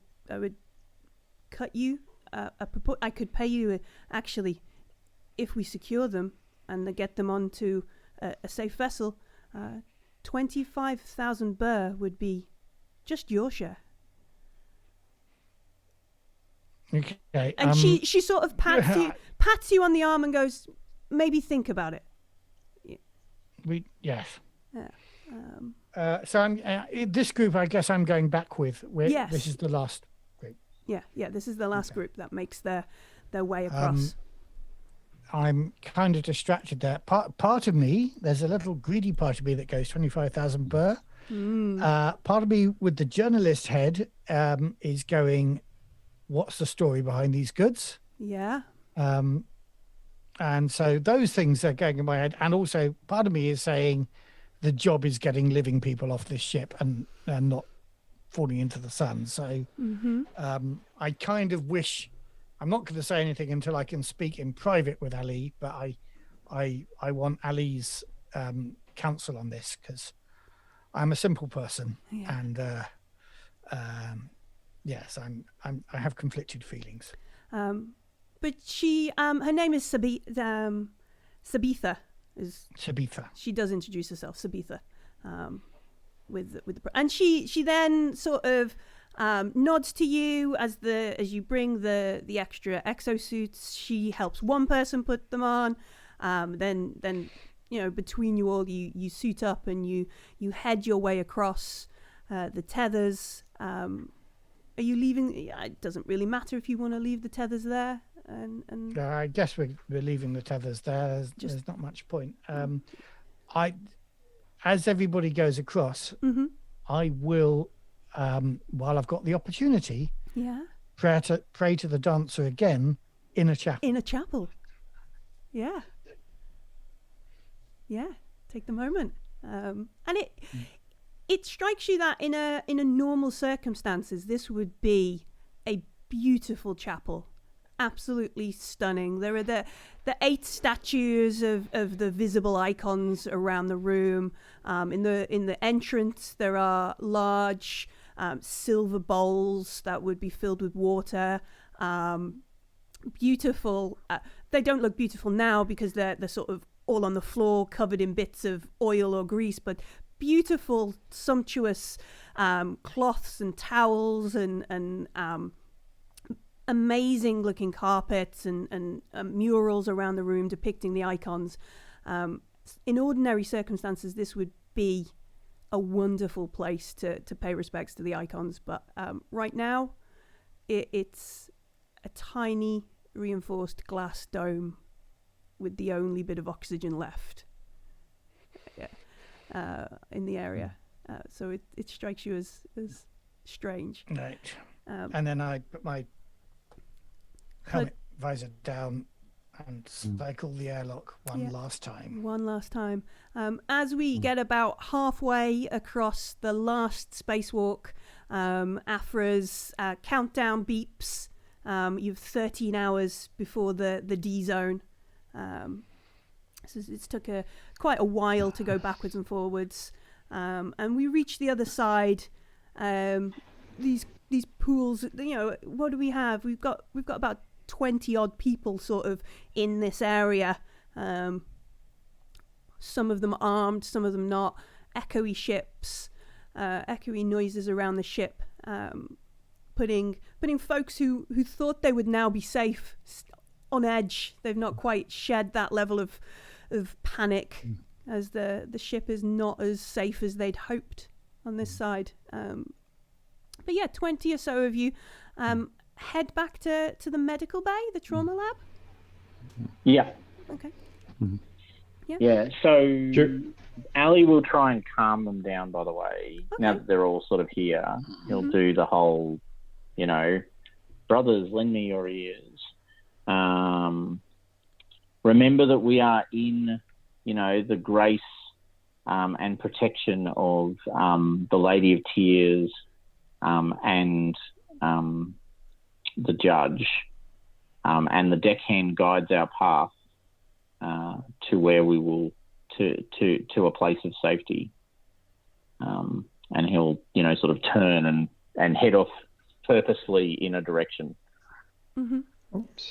cut you I could pay you actually if we secure them and get them onto a safe vessel, 25,000 burr would be just your share. Okay. And she sort of pats you on the arm and goes, maybe think about it. Yes. Yeah. So I'm this group. I guess I'm going back with. Yes. This is the last group. Yeah. This is the last group that makes their way across. I'm kind of distracted there. Part of me, there's a little greedy part of me that goes 25,000 burr. Part of me with the journalist head is going, what's the story behind these goods? Yeah. And so those things are going in my head. And also part of me is saying the job is getting living people off this ship and not falling into the sun. So I kind of wish, I'm not going to say anything until I can speak in private with Ali, but I want Ali's counsel on this because I'm a simple person. Yeah. And yes, I have conflicted feelings. But she, her name is Sabitha. Sabitha. She does introduce herself, Sabitha, and she then sort of nods to you as you bring the extra exosuits. She helps one person put them on. Then between you all, you suit up and you head your way across the tethers. Are you leaving? It doesn't really matter if you want to leave the tethers there. And I guess we're leaving the tethers there. There's not much point. As everybody goes across, I will, while I've got the opportunity, pray to the dancer again in a chapel. In a chapel. Yeah. Take the moment, and it strikes you that in a normal circumstances, this would be a beautiful chapel. Absolutely stunning. There are the 8 statues of the visible icons around the room. In the entrance, there are large silver bowls that would be filled with water. Beautiful. They don't look beautiful now because they're sort of all on the floor, covered in bits of oil or grease, but beautiful, sumptuous cloths and towels and amazing looking carpets and murals around the room depicting the icons. In ordinary circumstances, this would be a wonderful place to pay respects to the icons, but right now it's a tiny reinforced glass dome with the only bit of oxygen left in the area. So it strikes you as strange. Right. And then I put my helmet visor down and cycle the airlock one last time. As we get about halfway across the last spacewalk, Afra's countdown beeps. You've 13 hours before the D zone. So it's took quite a while to go backwards and forwards. And we reach the other side. These pools, what do we have? We've got about 20 odd people sort of in this area. Some of them armed, some of them not. Echoey ships, echoey noises around the ship, putting folks who thought they would now be safe on edge. They've not quite shed that level of panic as the ship is not as safe as they'd hoped on this side. But yeah, 20 or so of you head back to the medical bay, the trauma lab. Yeah. Okay. Yeah. So Ali will try and calm them down. By the way, now that they're all sort of here, he'll do the whole, brothers, lend me your ears. Remember that we are in, the grace and protection of the Lady of Tears and the judge, and the deckhand guides our path to where we will to a place of safety, and he'll sort of turn and head off purposely in a direction,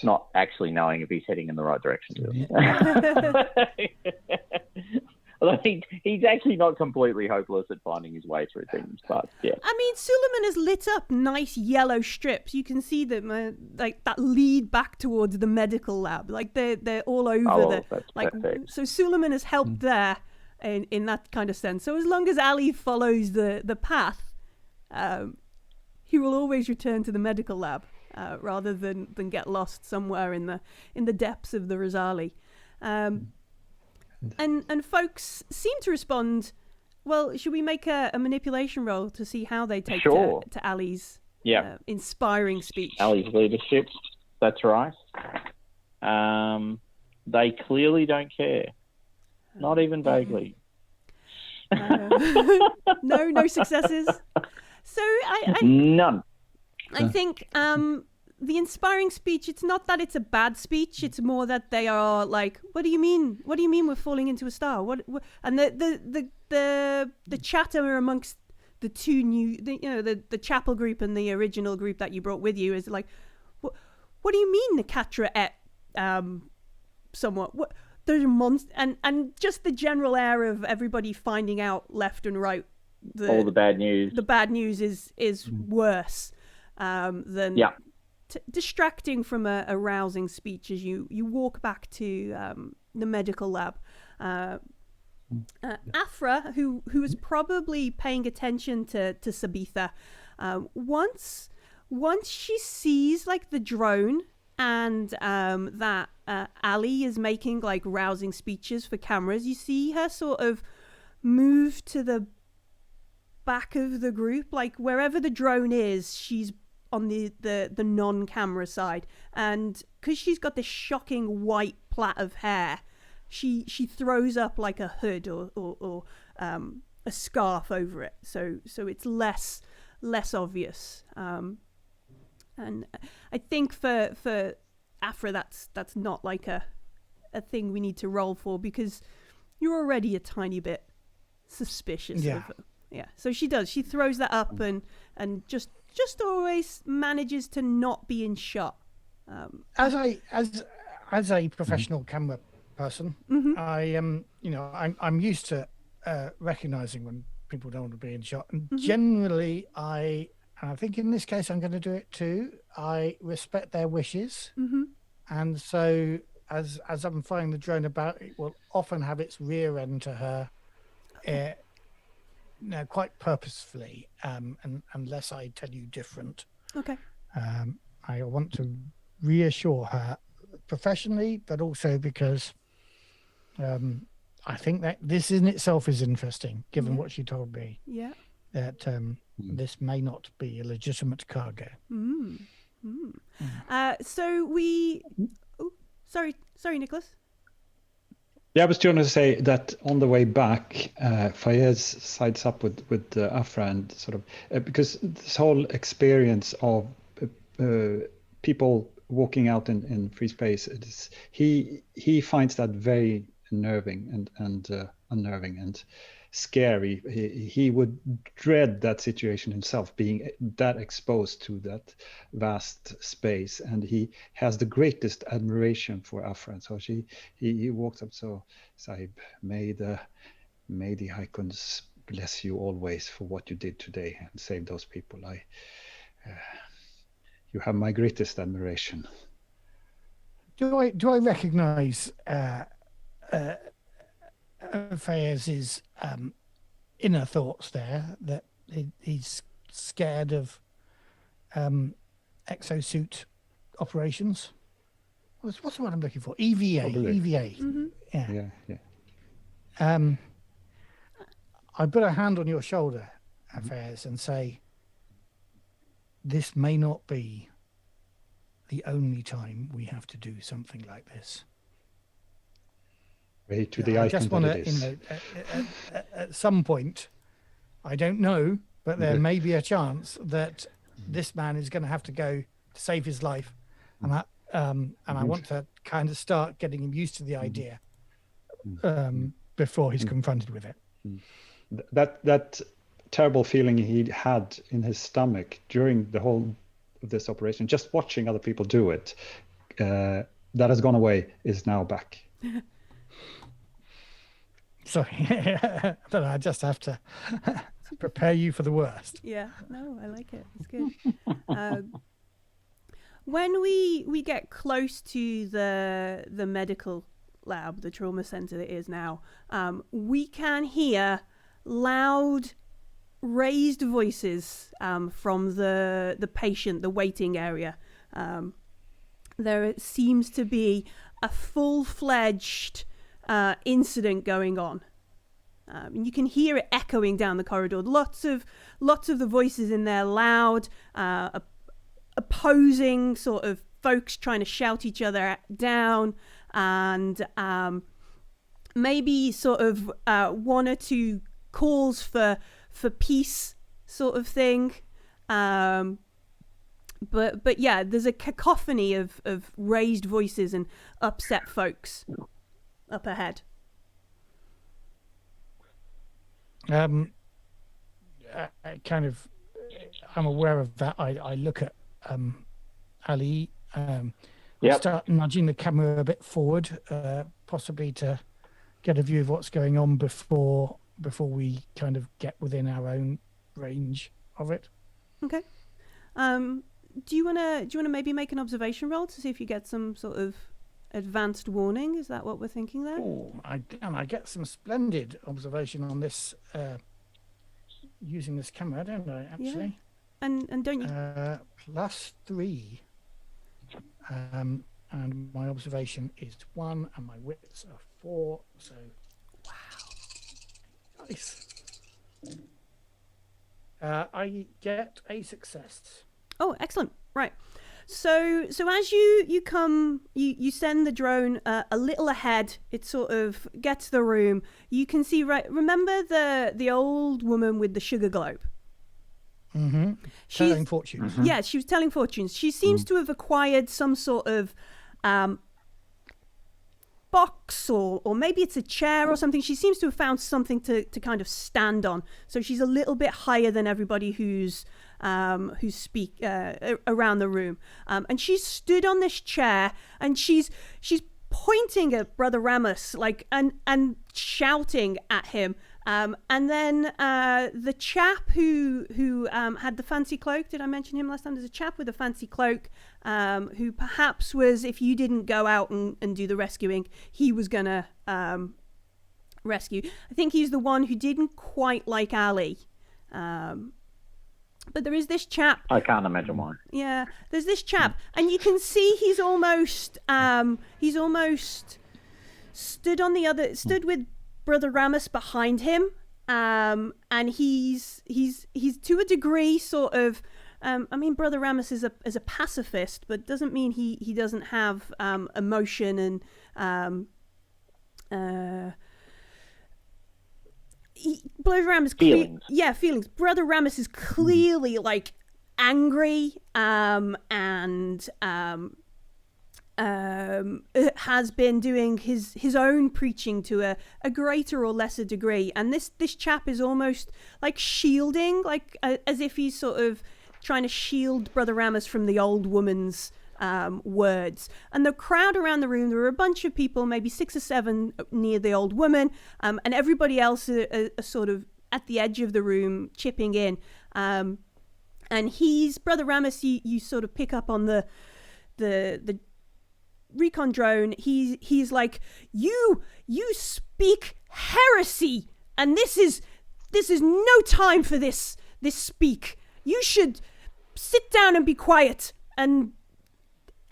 not actually knowing if he's heading in the right direction. Although he's actually not completely hopeless at finding his way through things, but yeah. I mean, Suleiman has lit up nice yellow strips. You can see them like that lead back towards the medical lab. Like they're all over perfect. So Suleiman has helped there in that kind of sense. So as long as Ali follows the path, he will always return to the medical lab rather than get lost somewhere in the depths of the Ghazali. And folks seem to respond, well, should we make a manipulation roll to see how they take to Ali's inspiring speech? Ali's leadership, that's right. They clearly don't care. Not even vaguely. No successes. So None. I think the inspiring speech, it's not that it's a bad speech, it's more that they are like, what do you mean? What do you mean we're falling into a star? What? And the chatter amongst the two new, the chaple group and the original group that you brought with you is like, what do you mean Nakatra et somewhat? What? There's a monster, and just the general air of everybody finding out left and right. All the bad news. The bad news is worse than distracting from a rousing speech as you walk back to the medical lab. Afra, who was probably paying attention to Sabitha, once she sees like the drone and that Ali is making like rousing speeches for cameras, you see her sort of move to the back of the group, like wherever the drone is, she's on the non-camera side, and because she's got this shocking white plait of hair, she throws up like a hood or a scarf over it, so it's less obvious. And I think for Afra, that's not like a thing we need to roll for, because you're already a tiny bit suspicious of her. Yeah, so she does. She throws that up and just always manages to not be in shot. As a professional camera person, I am I'm used to recognizing when people don't want to be in shot, and generally I I think in this case I'm going to do it too. I respect their wishes, and so as I'm flying the drone about, it will often have its rear end to her, quite purposefully, and unless I tell you different. Okay. I want to reassure her professionally, but also because I think that this in itself is interesting, given what she told me. Yeah. That this may not be a legitimate cargo. So we... Oh, sorry, Niclas. Yeah, I was trying to say that on the way back, Fayez sides up with Afra and sort of because this whole experience of people walking out in free space, he finds that very unnerving and unnerving and scary. He would dread that situation himself, being that exposed to that vast space, and he has the greatest admiration for Afra. And so he walks up, so Sahib, may the icons bless you always for what you did today and save those people. You have my greatest admiration. Do I recognize Fayez's inner thoughts there, that he's scared of exosuit operations? What's the word I'm looking for? EVA. Probably. EVA. Yeah. I put a hand on your shoulder, Fayez, and say, this may not be the only time we have to do something like this. Way to the I icon just want that it is. to, at some point, I don't know, but there may be a chance that this man is going to have to go to save his life, and I want to kind of start getting him used to the idea before he's confronted with it. That terrible feeling he had in his stomach during the whole of this operation, just watching other people do it, that has gone away, is now back. Sorry, but I just have to prepare you for the worst. Yeah, no, I like it. It's good. When we get close to the medical lab, the trauma center that it is now, we can hear loud, raised voices from the patient, the waiting area. There seems to be a full-fledged incident going on. And you can hear it echoing down the corridor. Lots of the voices in there, loud, opposing sort of folks trying to shout each other down, and maybe sort of one or two calls for peace, sort of thing. But yeah, there's a cacophony of raised voices and upset folks up ahead. I'm aware of that. I look at Ali, start nudging the camera a bit forward, possibly to get a view of what's going on before we kind of get within our own range of it. Okay. Do you wanna maybe make an observation roll to see if you get some sort of advanced warning? Is that what we're thinking there? Oh, I get some splendid observation on this using this camera, don't I? Actually, yeah. And don't you? +3, and my observation is 1, and my wits are 4. So, wow, nice. I get a success. Oh, excellent! Right. So as you come, you send the drone a little ahead. It sort of gets the room. You can see, right, remember the old woman with the sugar globe? Mm-hmm. Telling fortunes. Mm-hmm. Yeah, she was telling fortunes. She seems to have acquired some sort of box or maybe it's a chair or something. She seems to have found something to kind of stand on. So she's a little bit higher than everybody who's around the room, and she's stood on this chair and she's pointing at Brother Ramos, like, and shouting at him, And then the chap who had the fancy cloak, did I mention him last time? There's a chap with a fancy cloak who perhaps was, if you didn't go out and do the rescuing, he was going to rescue. I think he's the one who didn't quite like Ali. But there is this chap. I can't imagine why. Yeah, there's this chap, and you can see he's almost stood with Brother Ramus behind him, and he's to a degree sort of. I mean, Brother Ramus is a pacifist, but doesn't mean he doesn't have emotion and. Brother Ramus feelings. Feelings. Brother Ramus is clearly like angry and has been doing his own preaching to a greater or lesser degree, and this chap is almost like shielding, like as if he's sort of trying to shield Brother Ramus from the old woman's words. And the crowd around the room, there were a bunch of people, maybe 6 or 7 near the old woman, and everybody else are sort of at the edge of the room chipping in. And Brother Ramus, you sort of pick up on the recon drone. He's like, you speak heresy, and this is no time for this speak. You should sit down and be quiet, and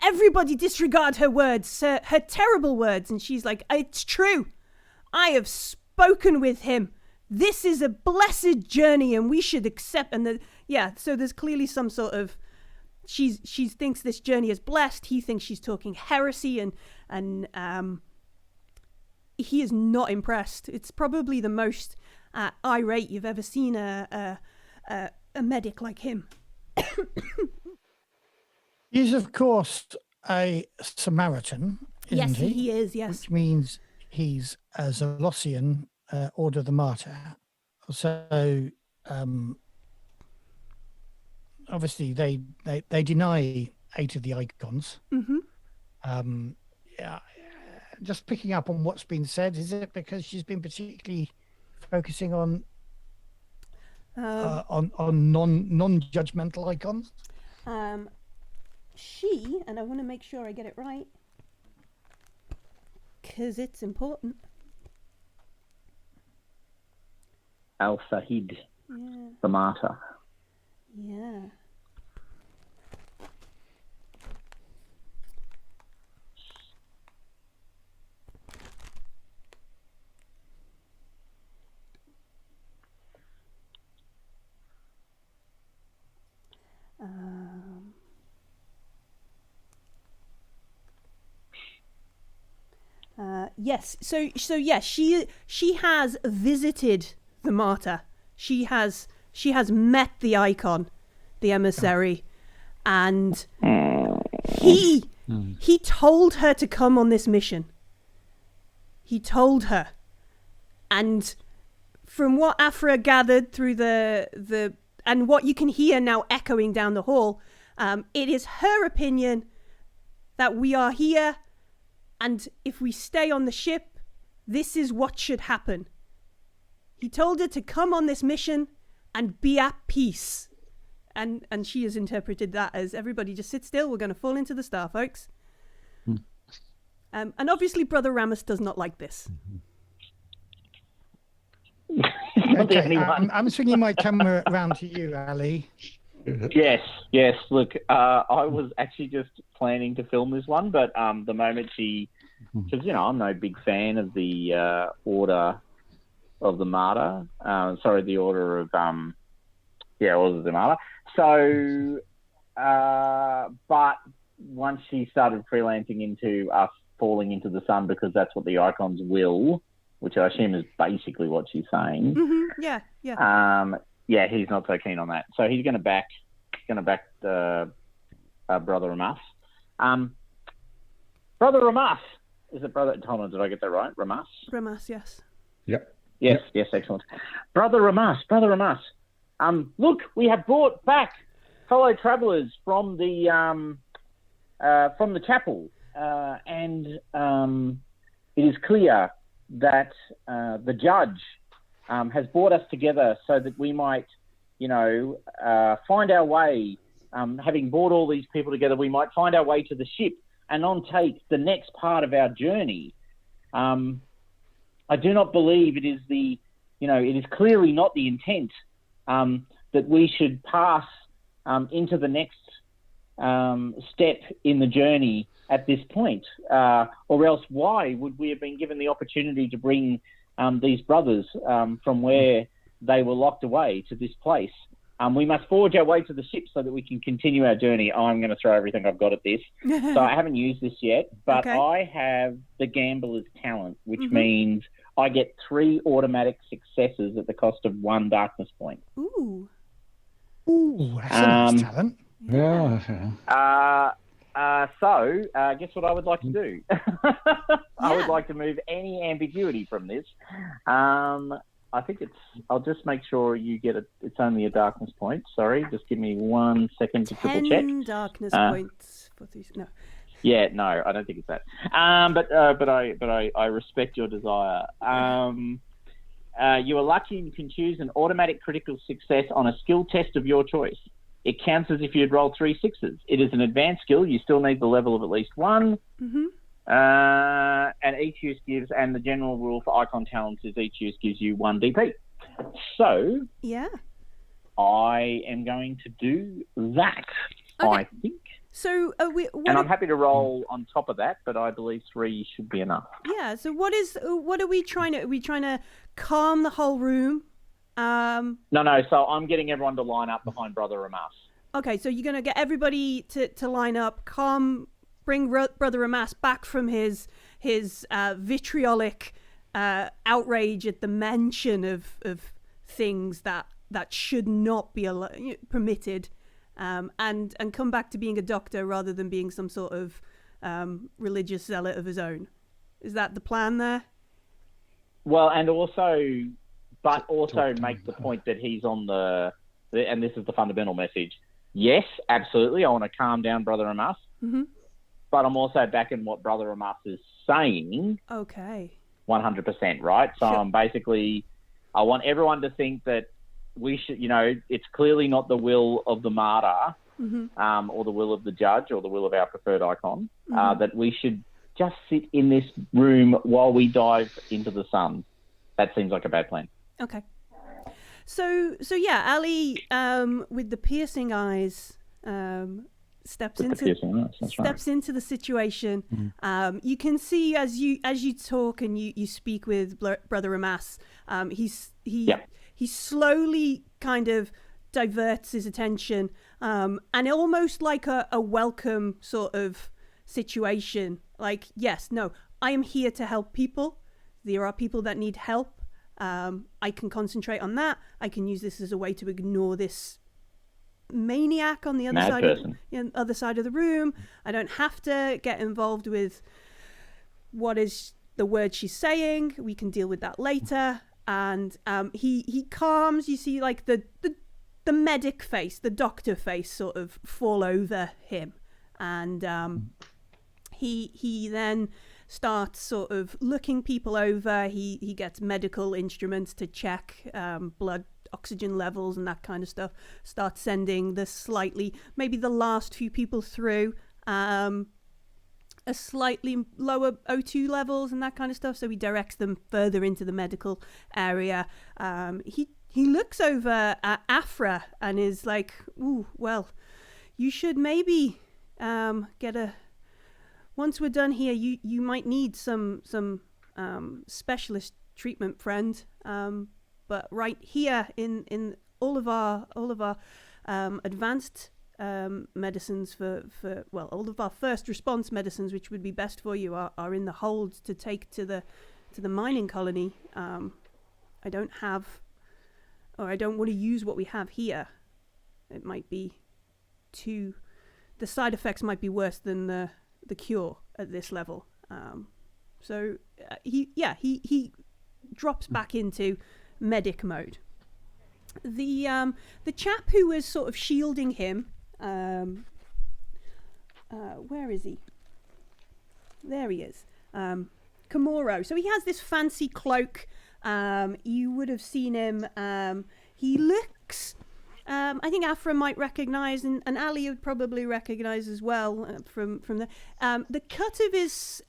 everybody disregard her words, her terrible words. And she's like, it's true. I have spoken with him. This is a blessed journey, and we should accept. And so there's clearly some sort of, she thinks this journey is blessed. He thinks she's talking heresy, and he is not impressed. It's probably the most irate you've ever seen a medic like him. He's, of course, a Samaritan, isn't he? Yes, he is, yes. Which means he's a Zolossian, Order of the Martyr. So, obviously, they deny 8 of the icons. Mm-hmm. Just picking up on what's been said, is it because she's been particularly focusing on non-judgmental icons? She, and I want to make sure I get it right, because it's important. Al-Sahid, the martyr. Yeah. Yes. So yes, she has visited the martyr. She has met the icon, the emissary, and he told her to come on this mission. He told her, and from what Afra gathered through the and what you can hear now echoing down the hall, it is her opinion that we are here. And if we stay on the ship, this is what should happen. He told her to come on this mission and be at peace. And she has interpreted that as, everybody just sit still, we're going to fall into the star, folks. And obviously Brother Ramus does not like this. Okay, I'm swinging my camera around to you, Ali. Yes. Look, I was actually just planning to film this one, but the moment because I'm no big fan of the Order of the Martyr. The Order of Order of the Martyr. So, but once she started freelancing into us falling into the sun because that's what the icons will, which I assume is basically what she's saying. Mm-hmm. Yeah. He's not so keen on that. So he's going to back Brother Ramus. Brother Ramus, is it Brother? Hold on, did I get that right? Ramus. Ramus, yes. Yep. Yes, excellent. Brother Ramus. Look, we have brought back fellow travellers from the chapel, and it is clear that the judge has brought us together so that we might, find our way. Having brought all these people together, we might find our way to the ship and take the next part of our journey. I do not believe it is it is clearly not the intent that we should pass into the next step in the journey at this point, or else why would we have been given the opportunity to bring these brothers from where they were locked away to this place? We must forge our way to the ship so that we can continue our journey. I'm going to throw everything I've got at this. So I haven't used this yet, but okay. I have the gambler's talent, which means I get 3 automatic successes at the cost of 1 darkness point. Ooh, that's a nice talent. Yeah. So, guess what I would like to do? I would like to move any ambiguity from this. I think I'll just make sure you get it's only a darkness point. Sorry, just give me 1 second to triple check. 10 darkness points for these. No. Yeah, no, I don't think it's that. But I respect your desire. You are lucky and can choose an automatic critical success on a skill test of your choice. It counts as if you'd rolled 3 6s. It is an advanced skill. You still need the level of at least 1. And each use gives, and the general rule for icon talents is each use gives you 1 DP. So, yeah, I am going to do that. Okay. I think. So, and I'm happy to roll on top of that, but I believe 3 should be enough. Yeah. So, what are we trying to? Are we trying to calm the whole room? No. So I'm getting everyone to line up behind Brother Ramas. Okay. So you're going to get everybody to line up, bring Brother Ramas back from his vitriolic outrage at the mention of things that should not be permitted, and come back to being a doctor rather than being some sort of religious zealot of his own. Is that the plan there? Well, and also make the point that he's on and this is the fundamental message. Yes, absolutely. I want to calm down Brother Ramas. But I'm also backing what Brother Ramas is saying. Okay. 100%, right? So sure. I want everyone to think that we should, it's clearly not the will of the martyr, or the will of the judge, or the will of our preferred icon, that we should just sit in this room while we dive into the sun. That seems like a bad plan. Okay. So yeah, Ali, with the piercing eyes, steps into the situation. You can see as you talk and you speak with Brother Ramas, he slowly kind of diverts his attention, and almost like a welcome sort of situation. Like, yes, no, I am here to help people. There are people that need help. I can concentrate on that. I can use this as a way to ignore this maniac on the other side of the room. I don't have to get involved with what is the word she's saying. We can deal with that later. And he calms. You see, like the medic face, the doctor face, sort of fall over him, and he then starts sort of looking people over. He gets medical instruments to check blood oxygen levels and that kind of stuff. Starts sending maybe the last few people through a slightly lower O2 levels and that kind of stuff. So he directs them further into the medical area. He looks over at Afra and is like, "Ooh, well, you should maybe once we're done here, you might need some specialist treatment, friend. But right here in all of our advanced medicines for all of our first response medicines, which would be best for you, are in the hold to take to the mining colony. I don't want to use what we have here. It might be the side effects might be worse than the cure at this level. So he drops back into medic mode. The chap who was sort of shielding him, where is he? There he is. Komoro. So he has this fancy cloak You would have seen him. He looks. I think Afra might recognise, and Ali would probably recognise as well from the cut of his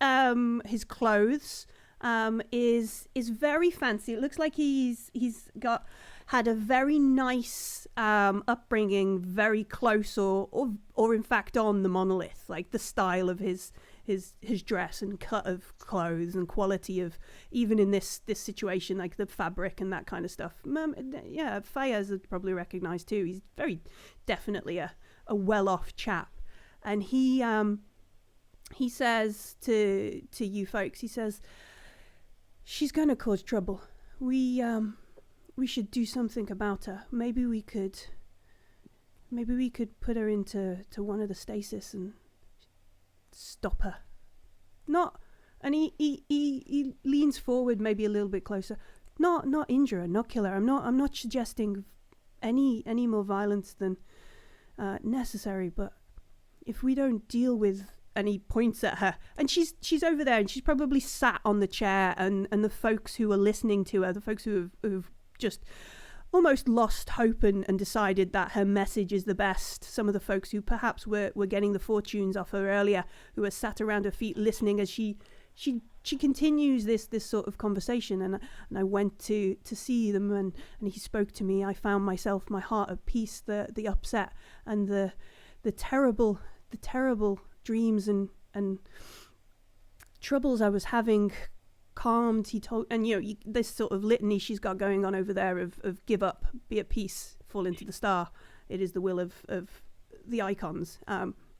clothes is very fancy. It looks like he's had a very nice upbringing, very close or in fact on the monolith, like the style of his dress and cut of clothes and quality of, even in this situation, like the fabric and that kind of stuff. Fayez would probably recognise too. He's very definitely a well-off chap, and he says to you folks, he says, she's going to cause trouble. We should do something about her. Maybe we could put her into one of the stasis and stop her. And he leans forward maybe a little bit closer. Not injure her, not kill her. I'm not suggesting any more violence than necessary, but if we don't deal with, and he points at her, and she's over there, and she's probably sat on the chair, and the folks who are listening to her, the folks who've just almost lost hope and decided that her message is the best. Some of the folks who perhaps were getting the fortunes off her earlier, who are sat around her feet listening as she continues this sort of conversation. And I went to see them, and he spoke to me. I found myself, my heart at peace. The upset and the terrible dreams and troubles I was having calmed. He told, and this sort of litany she's got going on over there of give up, be at peace, fall into the star. It is the will of the icons.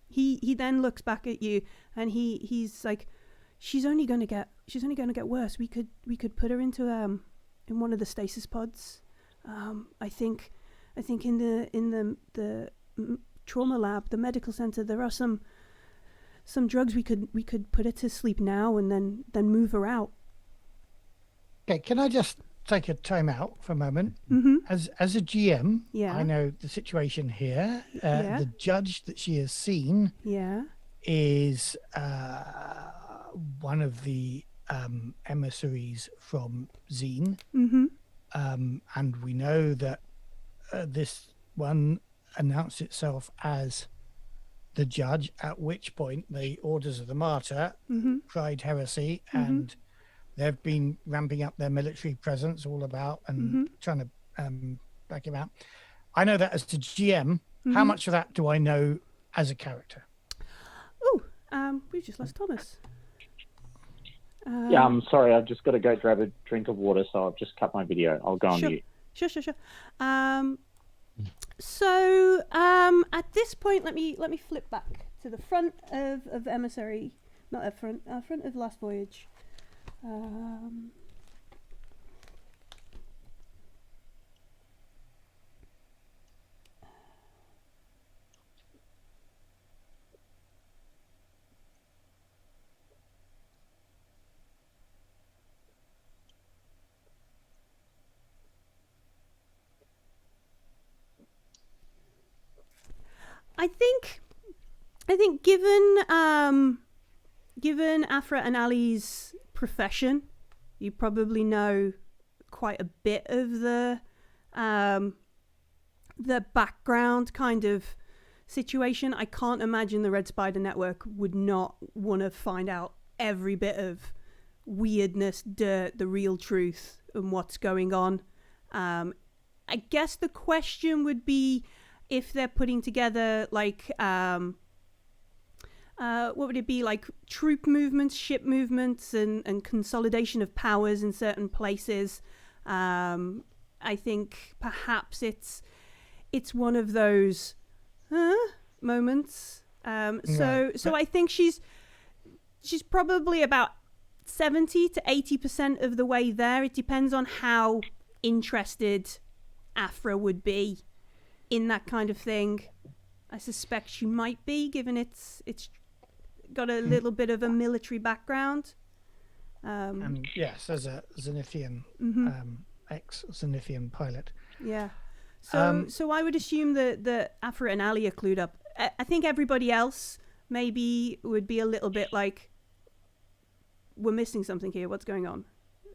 He then looks back at you, and he's like, she's only going to get worse. We could put her into in one of the stasis pods. I think in the trauma lab, the medical center, there are some drugs we could put her to sleep now and then move her out. Okay, can I just take a time out for a moment? Mm-hmm. As a GM, yeah. I know the situation here. The judge that she has seen is one of the emissaries from Zine. Mm-hmm. And we know that this one announced itself as the judge, at which point the Orders of the Martyr cried heresy, and they've been ramping up their military presence all about and trying to back him out. I know that as the GM. How much of that do I know as a character? We've just lost Thomas. Yeah, I'm sorry. I've just got to go grab a drink of water, so I've just cut my video. I'll go on mute. Sure. So at this point, let me flip back to the front of Emissary, not at front of Last Voyage. I think given Afra and Ali's profession, you probably know quite a bit of the background kind of situation. I can't imagine the Red Spider Network would not want to find out every bit of weirdness, dirt, the real truth, and what's going on. I guess the question would be if they're putting together like what would it be, like troop movements, ship movements, and consolidation of powers in certain places. I think perhaps it's one of those moments. So I think she's probably about 70 to 80% of the way there. It depends on how interested Afra would be in that kind of thing. I suspect she might be, given it's got a little bit of a military background. And yes, as a Zenithian, ex-Zenithian pilot. Yeah. So I would assume that Afra and Ali are clued up. I think everybody else maybe would be a little bit like, we're missing something here, what's going on,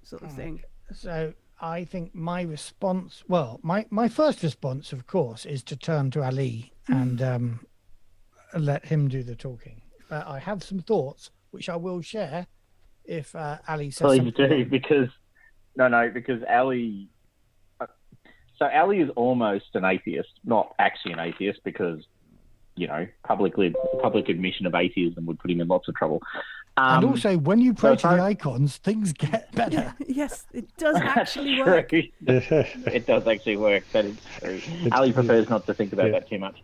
sort of thing. So I think my response, my first response, of course, is to turn to Ali and let him do the talking. But I have some thoughts, which I will share if Ali says Please something. do, because Ali. So Ali is almost an atheist, not actually an atheist, because public admission of atheism would put him in lots of trouble. And also, when you pray to the icons, things get better. Yes, it does actually work. It does actually work. That is true. Ali prefers not to think about that too much.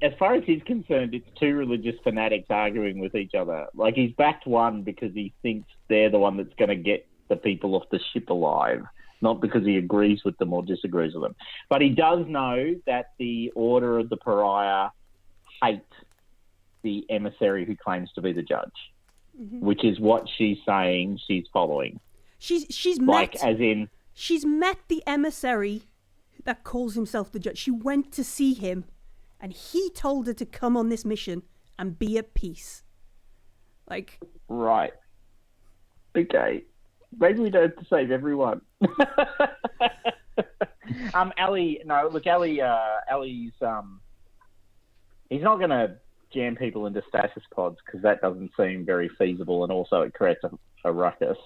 As far as he's concerned, it's two religious fanatics arguing with each other. Like, he's backed one because he thinks they're the one that's going to get the people off the ship alive, not because he agrees with them or disagrees with them. But he does know that the Order of the Pariah hate the emissary who claims to be the judge, which is what she's saying she's following. She's like, met, as in, she's met the emissary that calls himself the judge. She went to see him, and he told her to come on this mission and be at peace. Like, right? Okay, maybe we don't have to save everyone. Ali, no, look, Ali's he's not going to jam people into stasis pods because that doesn't seem very feasible, and also it creates a ruckus.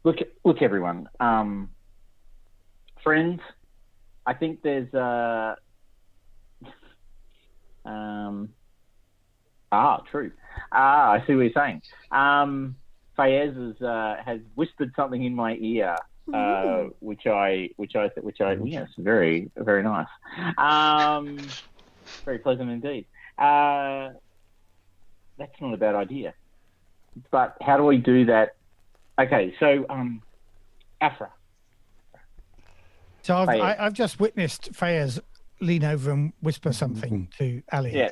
Look, everyone. Friends, I think there's true. I see what you're saying. Fayez has whispered something in my ear, which I yes, very, very nice. Very pleasant indeed. That's not a bad idea. But how do we do that? Okay, so Afra. So I've just witnessed Fayez lean over and whisper something to Ali. Yeah.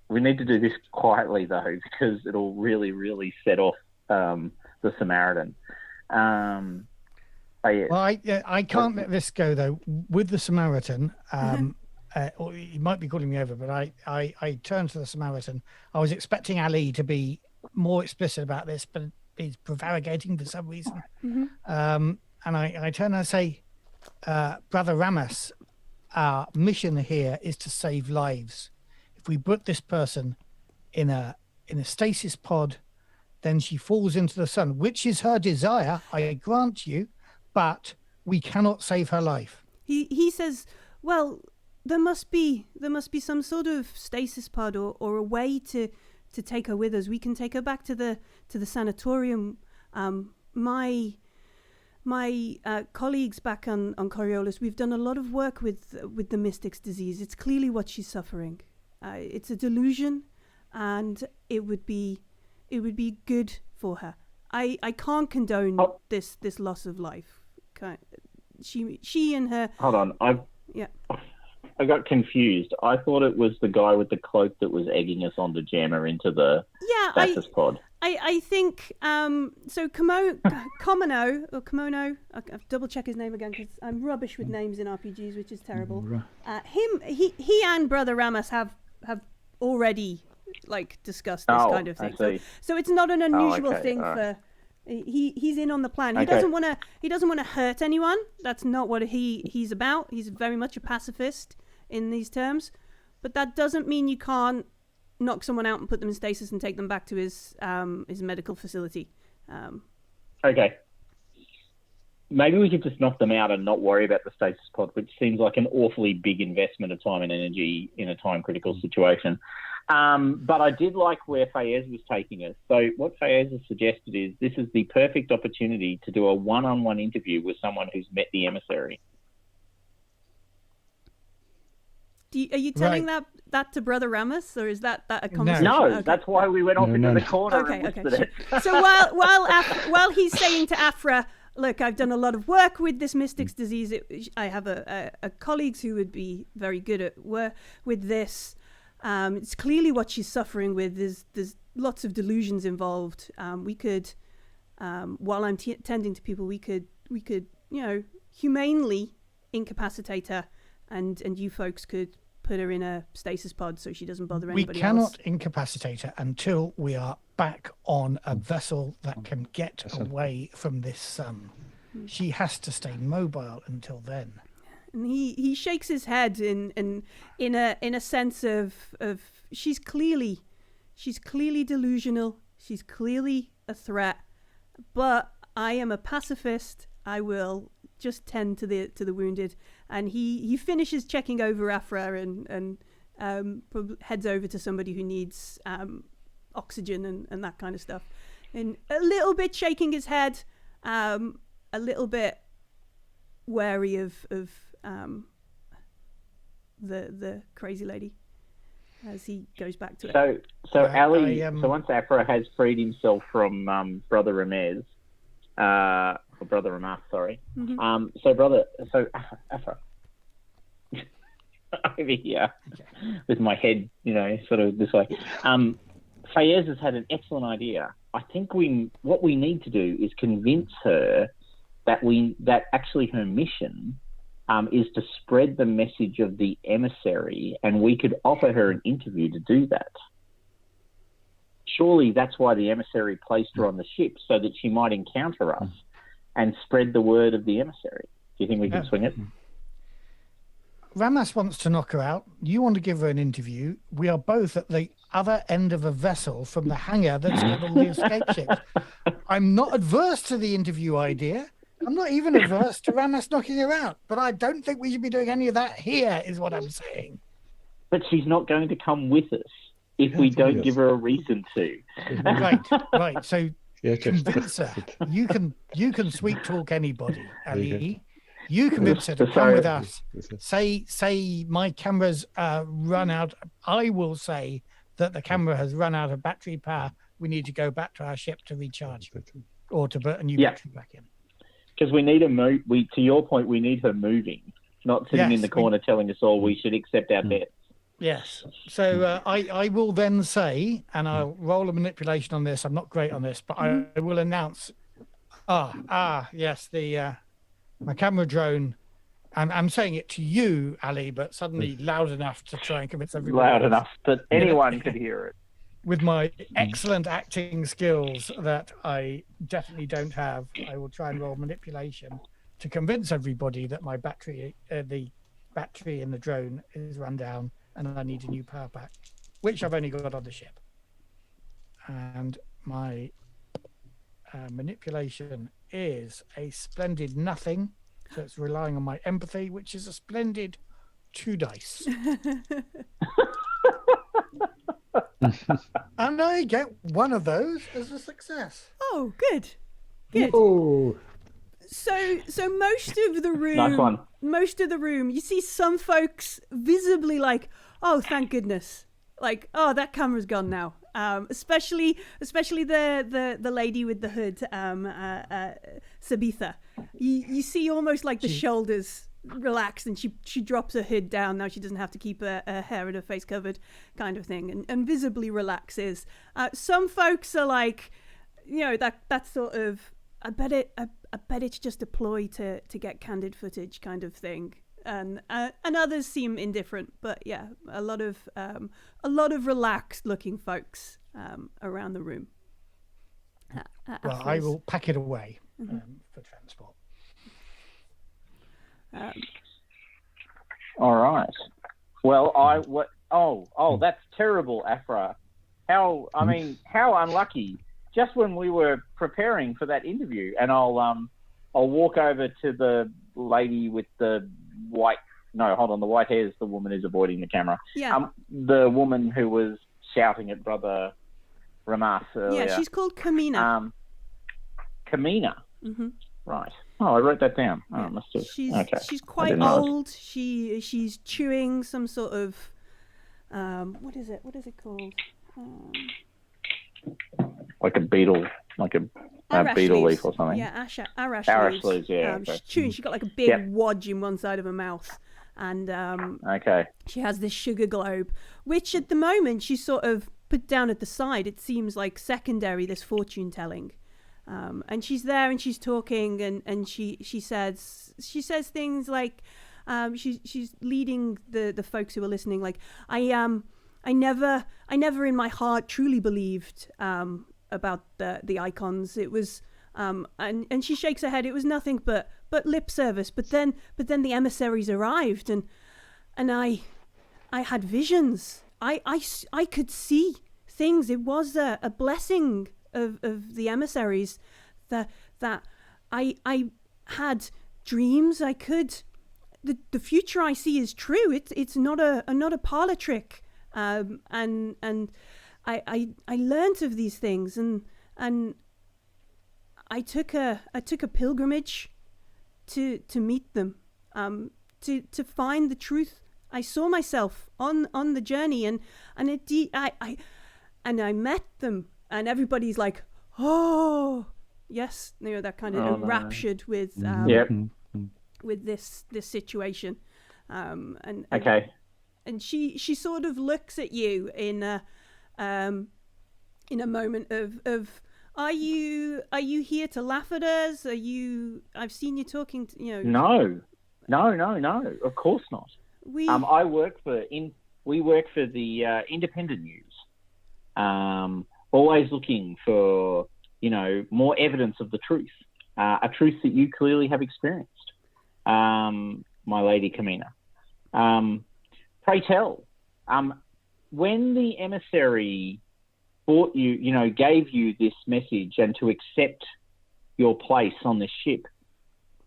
We need to do this quietly, though, because it'll really, really set off the Samaritan. Well, I can't let this go, though. With the Samaritan, or he might be calling me over, but I turned to the Samaritan. I was expecting Ali to be more explicit about this, but he's prevaricating for some reason. And I turn and I say, Brother Ramas, our mission here is to save lives. If we put this person in a stasis pod, then she falls into the sun, which is her desire, I grant you, but we cannot save her life. He says, well, there must be some sort of stasis pod or a way to take her with us. We can take her back to the sanatorium. My colleagues back on Coriolis, we've done a lot of work with the Mystic's disease. It's clearly what she's suffering. It's a delusion, and it would be good for her. I can't condone this loss of life. She and her. Hold on, I got confused. I thought it was the guy with the cloak that was egging us on to jam her into the stasis pod. I think so. Kimono, I'll double check his name again because I'm rubbish with names in RPGs, which is terrible. He and Brother Ramas have already discussed this kind of thing. So it's not an unusual thing for. He's in on the plan. He doesn't want to hurt anyone. That's not what he's about. He's very much a pacifist in these terms, but that doesn't mean you can't knock someone out and put them in stasis and take them back to his medical facility. Okay. Maybe we could just knock them out and not worry about the stasis pod, which seems like an awfully big investment of time and energy in a time-critical situation. But I did like where Fayez was taking us. So what Fayez has suggested is this is the perfect opportunity to do a one-on-one interview with someone who's met the emissary. Are you telling that to Brother Ramas, or is that a conversation? No, okay. That's why we went off into the corner. Okay. So while he's saying to Afra, look, I've done a lot of work with this Mystic's disease. I have a colleagues who would be very good at work with this. It's clearly what she's suffering with. There's lots of delusions involved. We could, while I'm tending to people, we could humanely incapacitate her, and you folks could put her in a stasis pod so she doesn't bother anybody else. We cannot incapacitate her until we are back on a vessel that can get away from this sun. She has to stay mobile until then. And he shakes his head in a sense of she's clearly delusional. She's clearly a threat. But I am a pacifist. I will just tend to the wounded. And he finishes checking over Afra and heads over to somebody who needs oxygen and that kind of stuff. And a little bit shaking his head, a little bit wary of the crazy lady as he goes back to it. So Ali, so once Afra has freed himself from Brother Ramez, or Brother Ramas, sorry. So Afra, over here, with my head, sort of this way. Fayez has had an excellent idea. I think what we need to do is convince her that actually her mission is to spread the message of the emissary, and we could offer her an interview to do that. Surely that's why the emissary placed her on the ship, so that she might encounter us and spread the word of the emissary. Do you think we can swing it? Ramas wants to knock her out. You want to give her an interview. We are both at the other end of a vessel from the hangar that's got all the escape ships. I'm not adverse to the interview idea. I'm not even averse to Ramas knocking her out. But I don't think we should be doing any of that here, is what I'm saying. But she's not going to come with us if we don't give her a reason to. Right. So convince her. You can sweet talk anybody, Ali. You convince her to come with us. Say my camera's run out. I will say that the camera has run out of battery power. We need to go back to our ship to recharge or to put a new battery back in. Because we need to your point, we need her moving, not sitting in the corner telling us all we should accept our debts. Yes. So I will then say, and I'll roll a manipulation on this. I'm not great on this, but I will announce. Yes, my camera drone. I'm saying it to you, Ali, but suddenly loud enough to try and convince everybody. Loud enough that anyone could hear it. With my excellent acting skills that I definitely don't have, I will try and roll manipulation to convince everybody that my battery, the battery in the drone, is run down and I need a new power pack, which I've only got on the ship. And my manipulation is a splendid nothing, so it's relying on my empathy, which is a splendid 2 dice. And I get one of those as a success. Oh, good. Oh. So most of the room, nice one. You see some folks visibly like, oh, thank goodness. Like, oh, that camera's gone now. Especially the lady with the hood, Sabitha. You see almost like the shoulders relax, and she drops her hood down. Now she doesn't have to keep her hair and her face covered, kind of thing, and visibly relaxes. Some folks are like, that sort of, I bet it's just a ploy to get candid footage kind of thing. And others seem indifferent, but yeah, a lot of relaxed looking folks around the room. Well, I will pack it away for transport. All right. Well, that's terrible, Afra. How unlucky. Just when we were preparing for that interview, and I'll walk over to the lady with the white. No, hold on. The white hair is the woman who's avoiding the camera. Yeah. The woman who was shouting at Brother Ramas earlier. Yeah, she's called Kamina. Kamina. Mm-hmm. Right. Oh, I wrote that down. Oh, Yeah. I must have. She's quite old. She's chewing some sort of what is it called? Like a beetle, like a beetle leaf or something. Yeah, arash leaves. Yeah. She's chewing. She's got like a big wodge in one side of her mouth, and she has this sugar globe, which at the moment she's sort of put down at the side. It seems like secondary, this fortune telling. And she's there and she's talking and she says things like, she's leading the folks who are listening. Like, I never in my heart truly believed about the icons. It was and she shakes her head. It was nothing but lip service. But then the emissaries arrived, and I had visions. I could see things. It was a blessing of the emissaries that I had dreams. I could the future I see is true. It's not a parlor trick. And I learnt of these things, and I took a pilgrimage to meet them, to find the truth. I saw myself on the journey, and I met them, and everybody's like, oh yes, that kind of enraptured with with this situation, and okay. And she sort of looks at you in a moment of are you here to laugh at us? I've seen you talking to, No, of course not. We work for the independent news. Always looking for more evidence of the truth, a truth that you clearly have experienced, my lady Kamina. Pray tell, when the emissary brought you, gave you this message and to accept your place on the ship,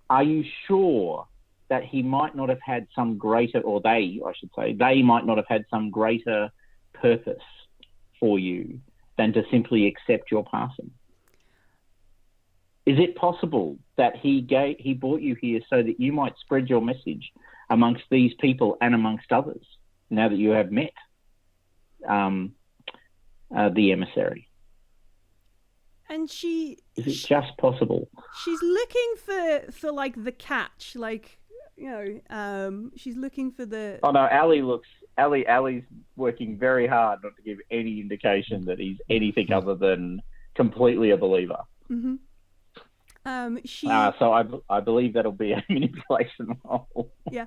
are you sure that he might not have had some greater, or they might not have had some greater purpose for you than to simply accept your passing? Is it possible that he brought you here so that you might spread your message amongst these people and amongst others, now that you have met the emissary? And is it just possible? She's looking for like the catch, like she's looking for the. Oh no, Ali's working very hard not to give any indication that he's anything other than completely a believer. Mm-hmm. So I believe that'll be a manipulation roll. Yeah.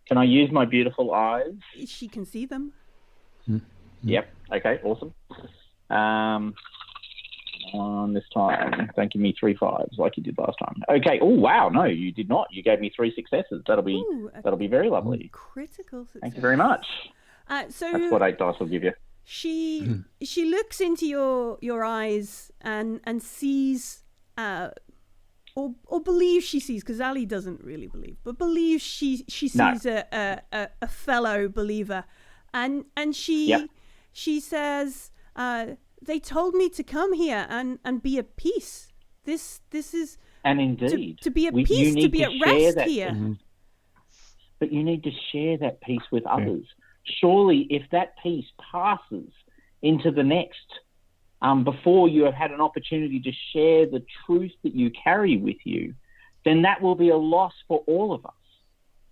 Can I use my beautiful eyes? She can see them. Mm-hmm. Yep. Okay. Awesome. On this time, don't give me 3 5s like you did last time. Okay. Oh wow, no, you did not. You gave me 3 successes. That'll be very lovely. Critical success. Thank you very much. So that's what 8 dice will give you. She looks into your eyes and sees or believes she sees, because Ali doesn't really believe, but believes she sees a fellow believer, and she says, they told me to come here and be at peace. This is, and indeed to be at peace, to be at rest here. Mm-hmm. But you need to share that peace with others. Surely, if that peace passes into the next, before you have had an opportunity to share the truth that you carry with you, then that will be a loss for all of us.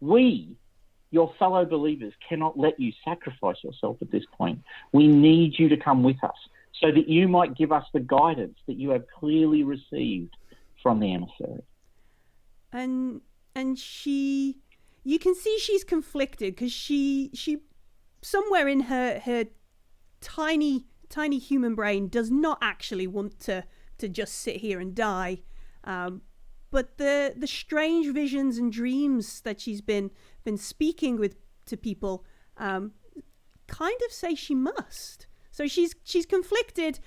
We, your fellow believers, cannot let you sacrifice yourself at this point. We need you to come with us so that you might give us the guidance that you have clearly received from the emissary. And she, you can see she's conflicted, because she somewhere in her tiny human brain does not actually want to just sit here and die, but the strange visions and dreams that she's been speaking to people kind of say she must. So she's conflicted,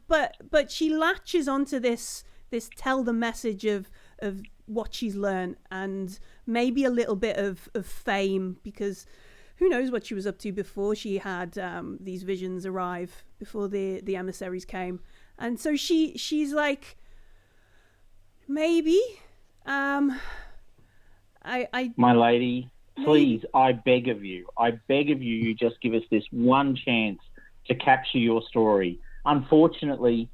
but she latches onto this tell the message of what she's learned, and maybe a little bit of fame, because who knows what she was up to before she had these visions arrive, before the emissaries came. And so she's like, maybe my lady, please, I beg of you, you just give us this one chance to capture your story. Unfortunately,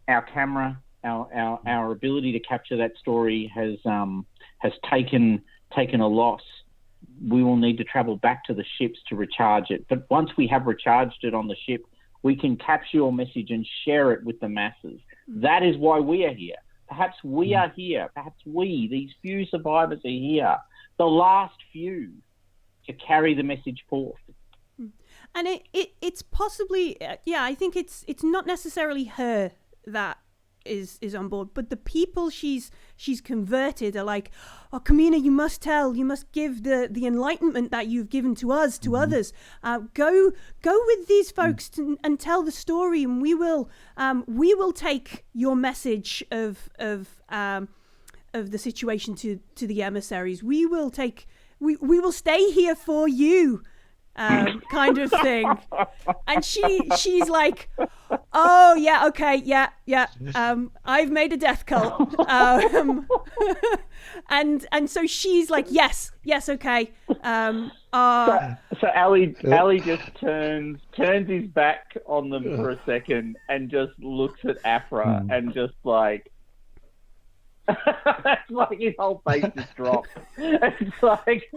our camera, our ability to capture that story has taken a loss. We will need to travel back to the ships to recharge it. But once we have recharged it on the ship, we can capture your message and share it with the masses. That is why we are here. perhaps we are here. Perhaps these few survivors are here, the last few, to carry the message forth. And it's possibly, I think it's not necessarily her that is on board, but the people she's converted are like, oh, Kamina, you must give the enlightenment that you've given to us, to others. Go with these folks and tell the story, and we will take your message of the situation to the emissaries. We will stay here for you. Kind of thing. And she's like, oh yeah, okay, yeah. I've made a death cult. And so she's like, yes, okay. So Ali just turns his back on them for a second and just looks at Afra and just like it's like his whole face just drops. It's like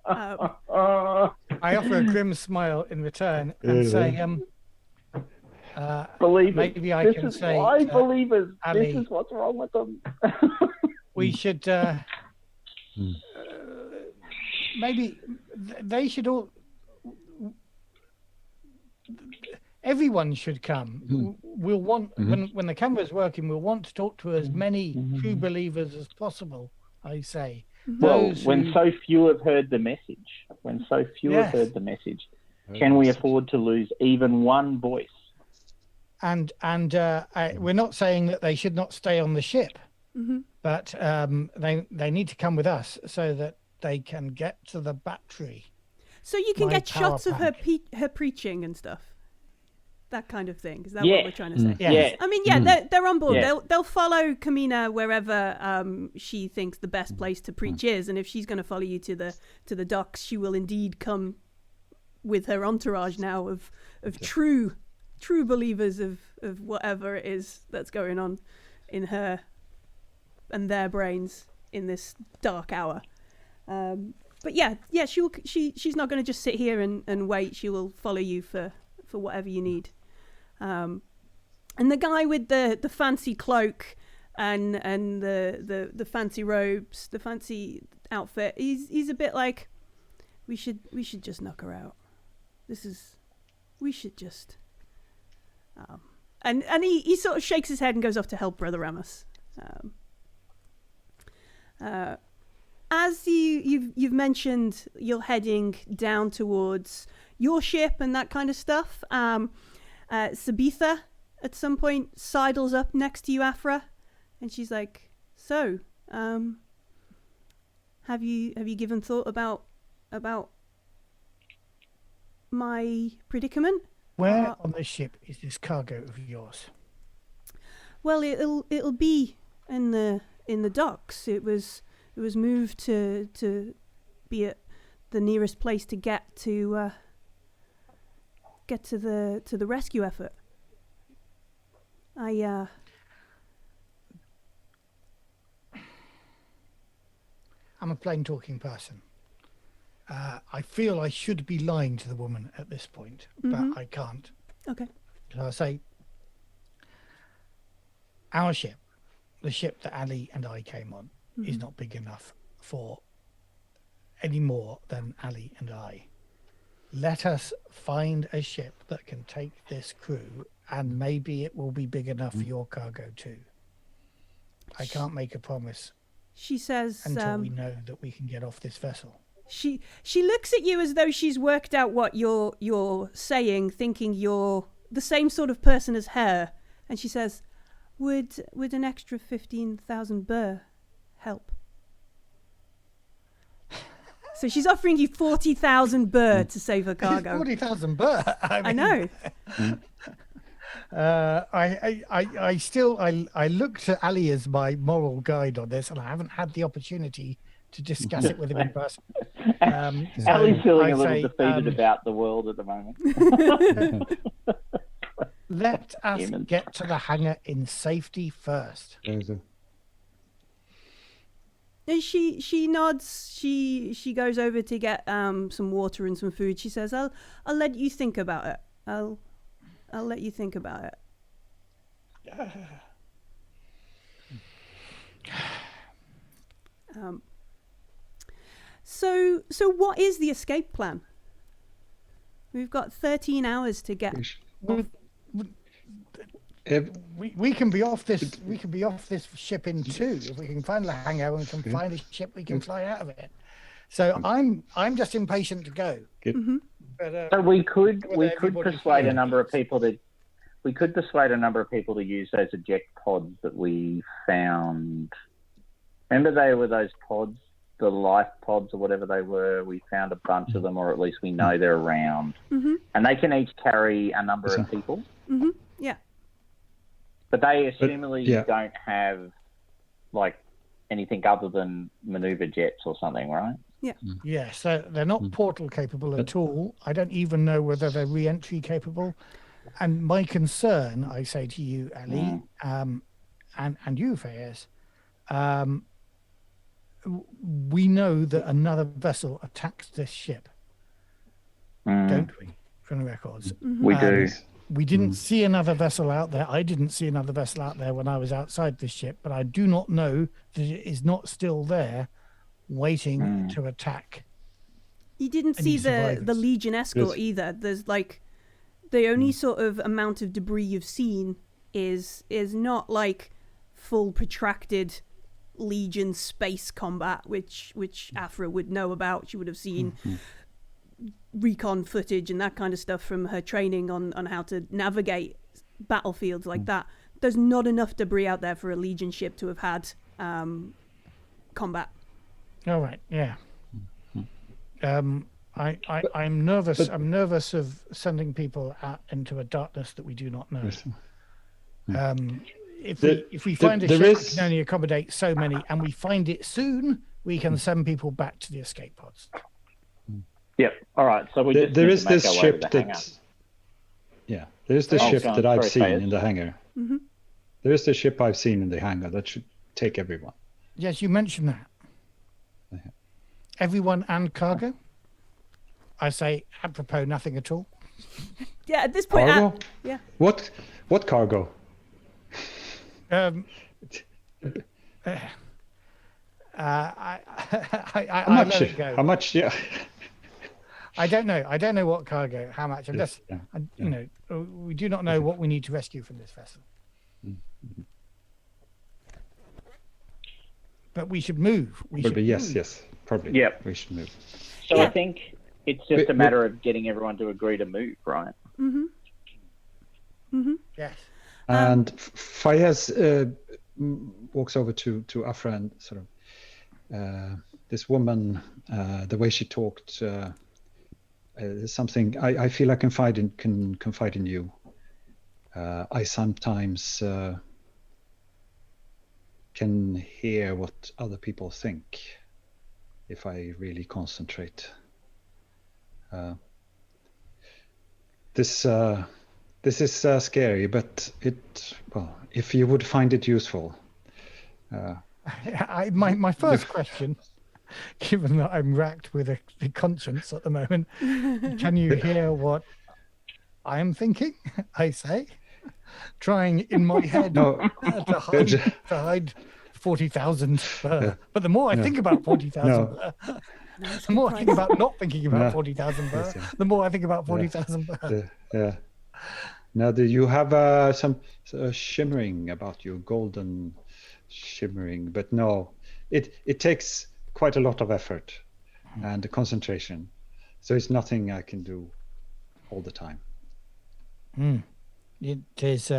I offer a grim smile in return and say, believers. Maybe I can say, why believers? Ali, this is what's wrong with them. We should maybe they should all. Everyone should come. We'll want when the camera's working. We'll want to talk to as many true believers as possible. I say. Well, when so few have heard the message, can we afford to lose even one voice? And we're not saying that they should not stay on the ship, but they need to come with us so that they can get to the battery. So you can get shots of her preaching and stuff. That kind of thing. Is that what we're trying to say? Yes. I mean, they're on board. Yeah. They'll follow Kamina wherever she thinks the best place to preach is, and if she's going to follow you to the docks, she will indeed come with her entourage now of true believers of whatever it is that's going on in her and their brains in this dark hour. But she's not going to just sit here and wait. She will follow you for whatever you need. And the guy with the fancy cloak and the fancy robes, the fancy outfit, he's a bit like, we should just knock her out. We should just and he sort of shakes his head and goes off to help Brother Ramos. As you've mentioned, you're heading down towards your ship and that kind of stuff. Sabitha at some point sidles up next to you, Afra, and she's like, so have you given thought about my predicament? Where on the ship is this cargo of yours? Well, it'll be in the docks. It was moved to be at the nearest place to get to the rescue effort. I'm a plain talking person. I feel I should be lying to the woman at this point, but I can't. Okay. So I say, our ship, the ship that Ali and I came on, is not big enough for any more than Ali and I. Let us find a ship that can take this crew, and maybe it will be big enough for your cargo too. I can't make a promise. She says until we know that we can get off this vessel. She looks at you as though she's worked out what you're saying, thinking you're the same sort of person as her, and she says, "Would an extra 15,000 burr help?" So she's offering you 40,000 burr to save her cargo. 40,000 burr. I know. I look to Ali as my moral guide on this, and I haven't had the opportunity to discuss it with him in person. Ali's feeling a little defeated about the world at the moment. Let us get to the hangar in safety first. And she nods. She goes over to get some water and some food. She says, "I'll let you think about it. I'll let you think about it." So what is the escape plan? We've got 13 hours to get. We can be off this. We can be off this ship in 2 if we can find a hangar and we can find a ship. We can fly out of it. So I'm just impatient to go. Mm-hmm. But, so we could persuade a number of people to. We could persuade a number of people to use those eject pods that we found. Remember, they were those pods, the life pods or whatever they were. We found a bunch of them, or at least we know they're around. Mm-hmm. And they can each carry a number of people. Mm-hmm. Yeah. But they assumably don't have like anything other than maneuver jets or something, right? Yeah. Yeah, so they're not portal capable at all. I don't even know whether they're re-entry capable. And my concern, I say to you, Ali, and you, Fayez, we know that another vessel attacked this ship, don't we, from the records? Mm-hmm. We do. We didn't see another vessel out there. I didn't see another vessel out there when I was outside this ship, but I do not know that it is not still there waiting to attack. You didn't see the Legion escort either. There's like the only sort of amount of debris you've seen is not like full protracted Legion space combat, which Afra would know about. She would have seen recon footage and that kind of stuff from her training on how to navigate battlefields like that. There's not enough debris out there for a Legion ship to have had combat. All right, yeah. I'm nervous. I'm nervous of sending people out into a darkness that we do not know. If we find a ship that can only accommodate so many, and we find it soon, we can send people back to the escape pods. Yep. All right. So there is this ship that. Yeah, there is this ship that I've seen in the hangar. Mm-hmm. There is the ship I've seen in the hangar that should take everyone. Yes, you mentioned that. Everyone and cargo? I say, apropos, nothing at all. Yeah, at this point, cargo? Yeah. What cargo? How much? Yeah. I don't know. I don't know what cargo. How much? I'm just, you know, we do not know what we need to rescue from this vessel. Mm-hmm. But we should move. Yes, probably. Yep. We should move. So I think it's just a matter of getting everyone to agree to move, right? Mm-hmm. Mm-hmm. Yes. And Fayez walks over to Afra and sort of this woman, the way she talked, is something I feel I can confide in you. I sometimes can hear what other people think if I really concentrate. This is scary, but if you would find it useful. My first question, given that I'm racked with a conscience at the moment, can you hear what I'm thinking? I say, trying in my head to hide 40,000. But the more I think about 40,000, the more I think about not thinking about 40,000. The more I think about 40,000. Yeah. Now, do you have some shimmering about you, golden shimmering? But no, it takes quite a lot of effort and concentration. So it's nothing I can do all the time. It is.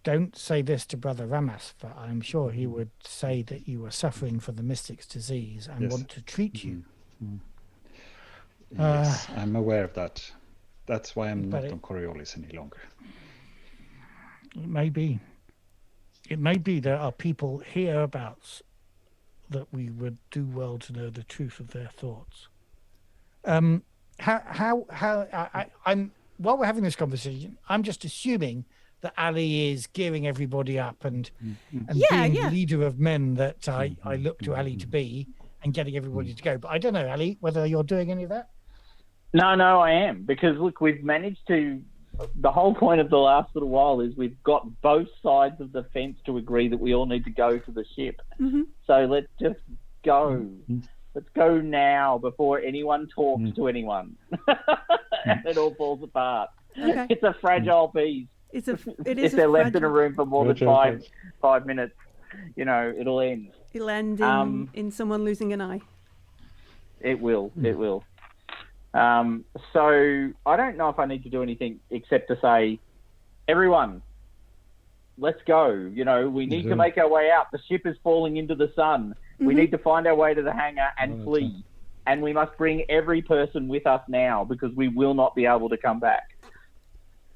Don't say this to Brother Ramas, but I'm sure he would say that you are suffering from the mystic's disease and want to treat you. Yes, I'm aware of that. That's why I'm not on Coriolis any longer. It may be. It may be there are people hereabouts that we would do well to know the truth of their thoughts. I'm while we're having this conversation, I'm just assuming that Ali is gearing everybody up and being the leader of men that I look to Ali to be, and getting everybody to go. But I don't know, Ali, whether you're doing any of that. No, I am, because look, we've managed to the whole point of the last little while is we've got both sides of the fence to agree that we all need to go to the ship. Mm-hmm. So let's just go. Let's go now before anyone talks to anyone. And it all falls apart. Okay. It's a fragile piece. It is if they're left in a room for more than five minutes, it'll end. It'll end in someone losing an eye. It will. It will. So I don't know if I need to do anything except to say, everyone, let's go. We need to make our way out. The ship is falling into the sun. Mm-hmm. We need to find our way to the hangar and flee. And we must bring every person with us now because we will not be able to come back.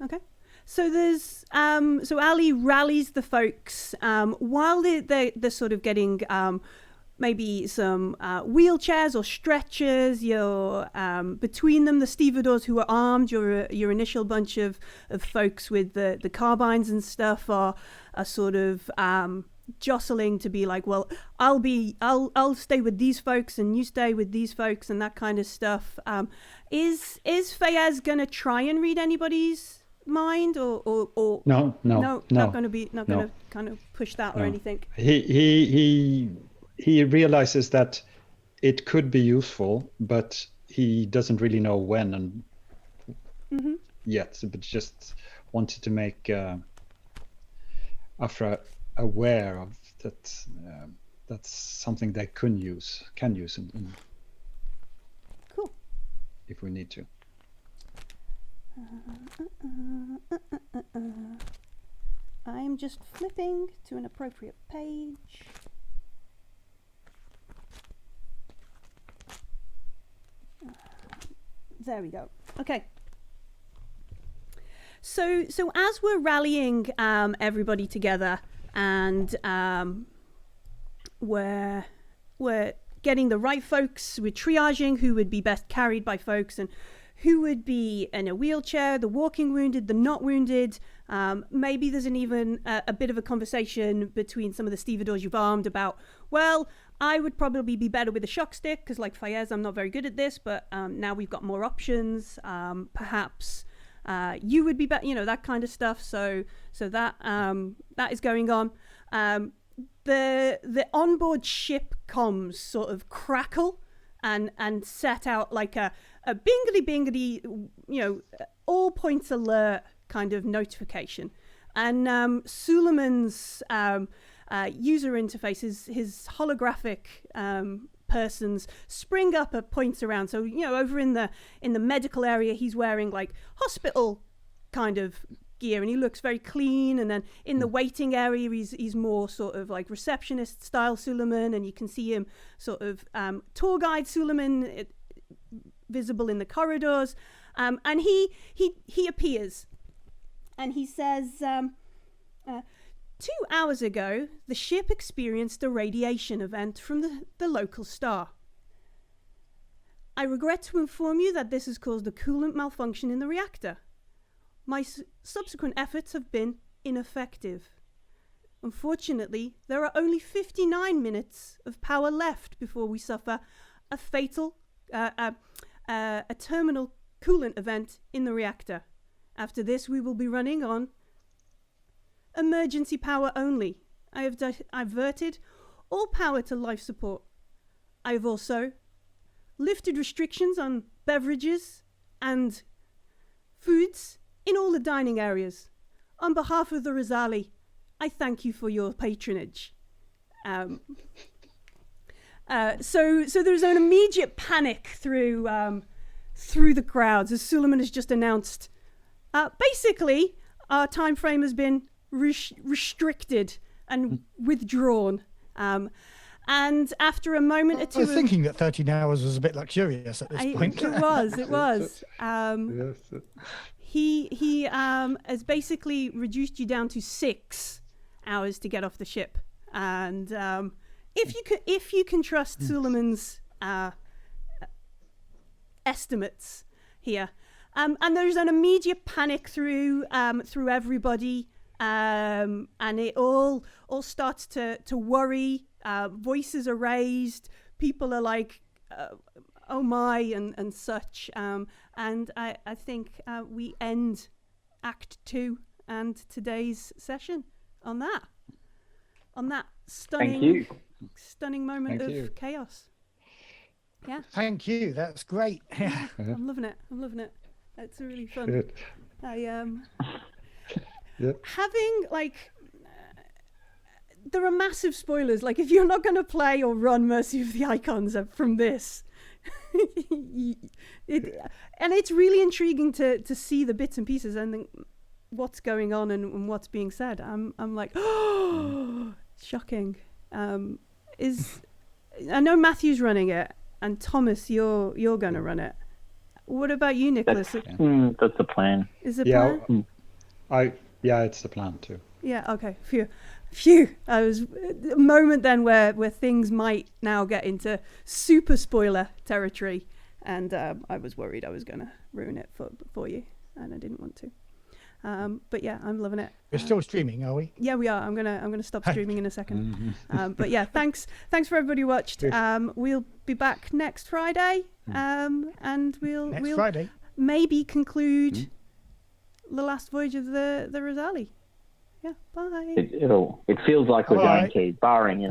Okay. So there's so Ali rallies the folks while they're sort of getting maybe some wheelchairs or stretchers. You're between them, the stevedores who are armed. Your initial bunch of folks with the carbines and stuff are sort of jostling to be like, well, I'll stay with these folks and you stay with these folks and that kind of stuff. Is Fayez gonna try and read anybody's mind or no not gonna kind of push that or anything? He realizes that it could be useful, but he doesn't really know when and yet, but just wanted to make Afra aware of that. That's something they can use in cool if we need to. I am just flipping to an appropriate page. There we go. Okay. So as we're rallying everybody together and we're getting the right folks, we're triaging who would be best carried by folks and who would be in a wheelchair, the walking wounded, the not wounded. Maybe there's even a bit of a conversation between some of the stevedores you've armed about, well, I would probably be better with a shock stick because like Fayez, I'm not very good at this, but now we've got more options. Perhaps you would be better, that kind of stuff. So that is going on. The onboard ship comms sort of crackle and set out like a bingity, all points alert kind of notification. And Suleiman's user interface, his holographic persons spring up at points around. So, over in the medical area, he's wearing like hospital kind of gear and he looks very clean. And then in the waiting area, he's more sort of like receptionist style Suleiman, and you can see him sort of tour guide Suleiman visible in the corridors. And he appears and he says, 2 hours ago, the ship experienced a radiation event from the local star. I regret to inform you that this has caused a coolant malfunction in the reactor. My subsequent efforts have been ineffective. Unfortunately, there are only 59 minutes of power left before we suffer a fatal, a terminal coolant event in the reactor. After this, we will be running on emergency power only. I have diverted all power to life support. I have also lifted restrictions on beverages and foods in all the dining areas. On behalf of the Ghazali, I thank you for your patronage. So there's an immediate panic through the crowds as Suleiman has just announced. Basically, our time frame has been restricted and withdrawn. And after a moment or two, I was thinking that 13 hours was a bit luxurious at this point. It was. He has basically reduced you down to 6 hours to get off the ship, and if you can trust Suleiman's estimates here, and there's an immediate panic through everybody, and it all starts to worry. Voices are raised. People are like, oh my, and such. And I think we end Act 2 and today's session on that stunning moment of chaos. Yeah. Thank you. That's great. Yeah. I'm loving it. It's really fun. Good. Having there are massive spoilers. Like, if you're not going to play or run Mercy of the Icons from this, and it's really intriguing to see the bits and pieces and what's going on and what's being said. I'm like, oh, shocking. I know Matthew's running it, and Thomas, you're going to run it. What about you, Niclas? That's the plan. Is it plan? It's the plan too. Yeah. Okay. Phew. I was a moment then where things might now get into super spoiler territory, and I was worried I was going to ruin it for you, and I didn't want to. But yeah, I'm loving it. We're still streaming, are we? Yeah, we are. I'm gonna stop streaming in a second. But yeah, thanks for everybody who watched. We'll be back next Friday, and we'll Friday maybe conclude the last voyage of the Ghazali. Yeah, bye. It feels like we're going to, barring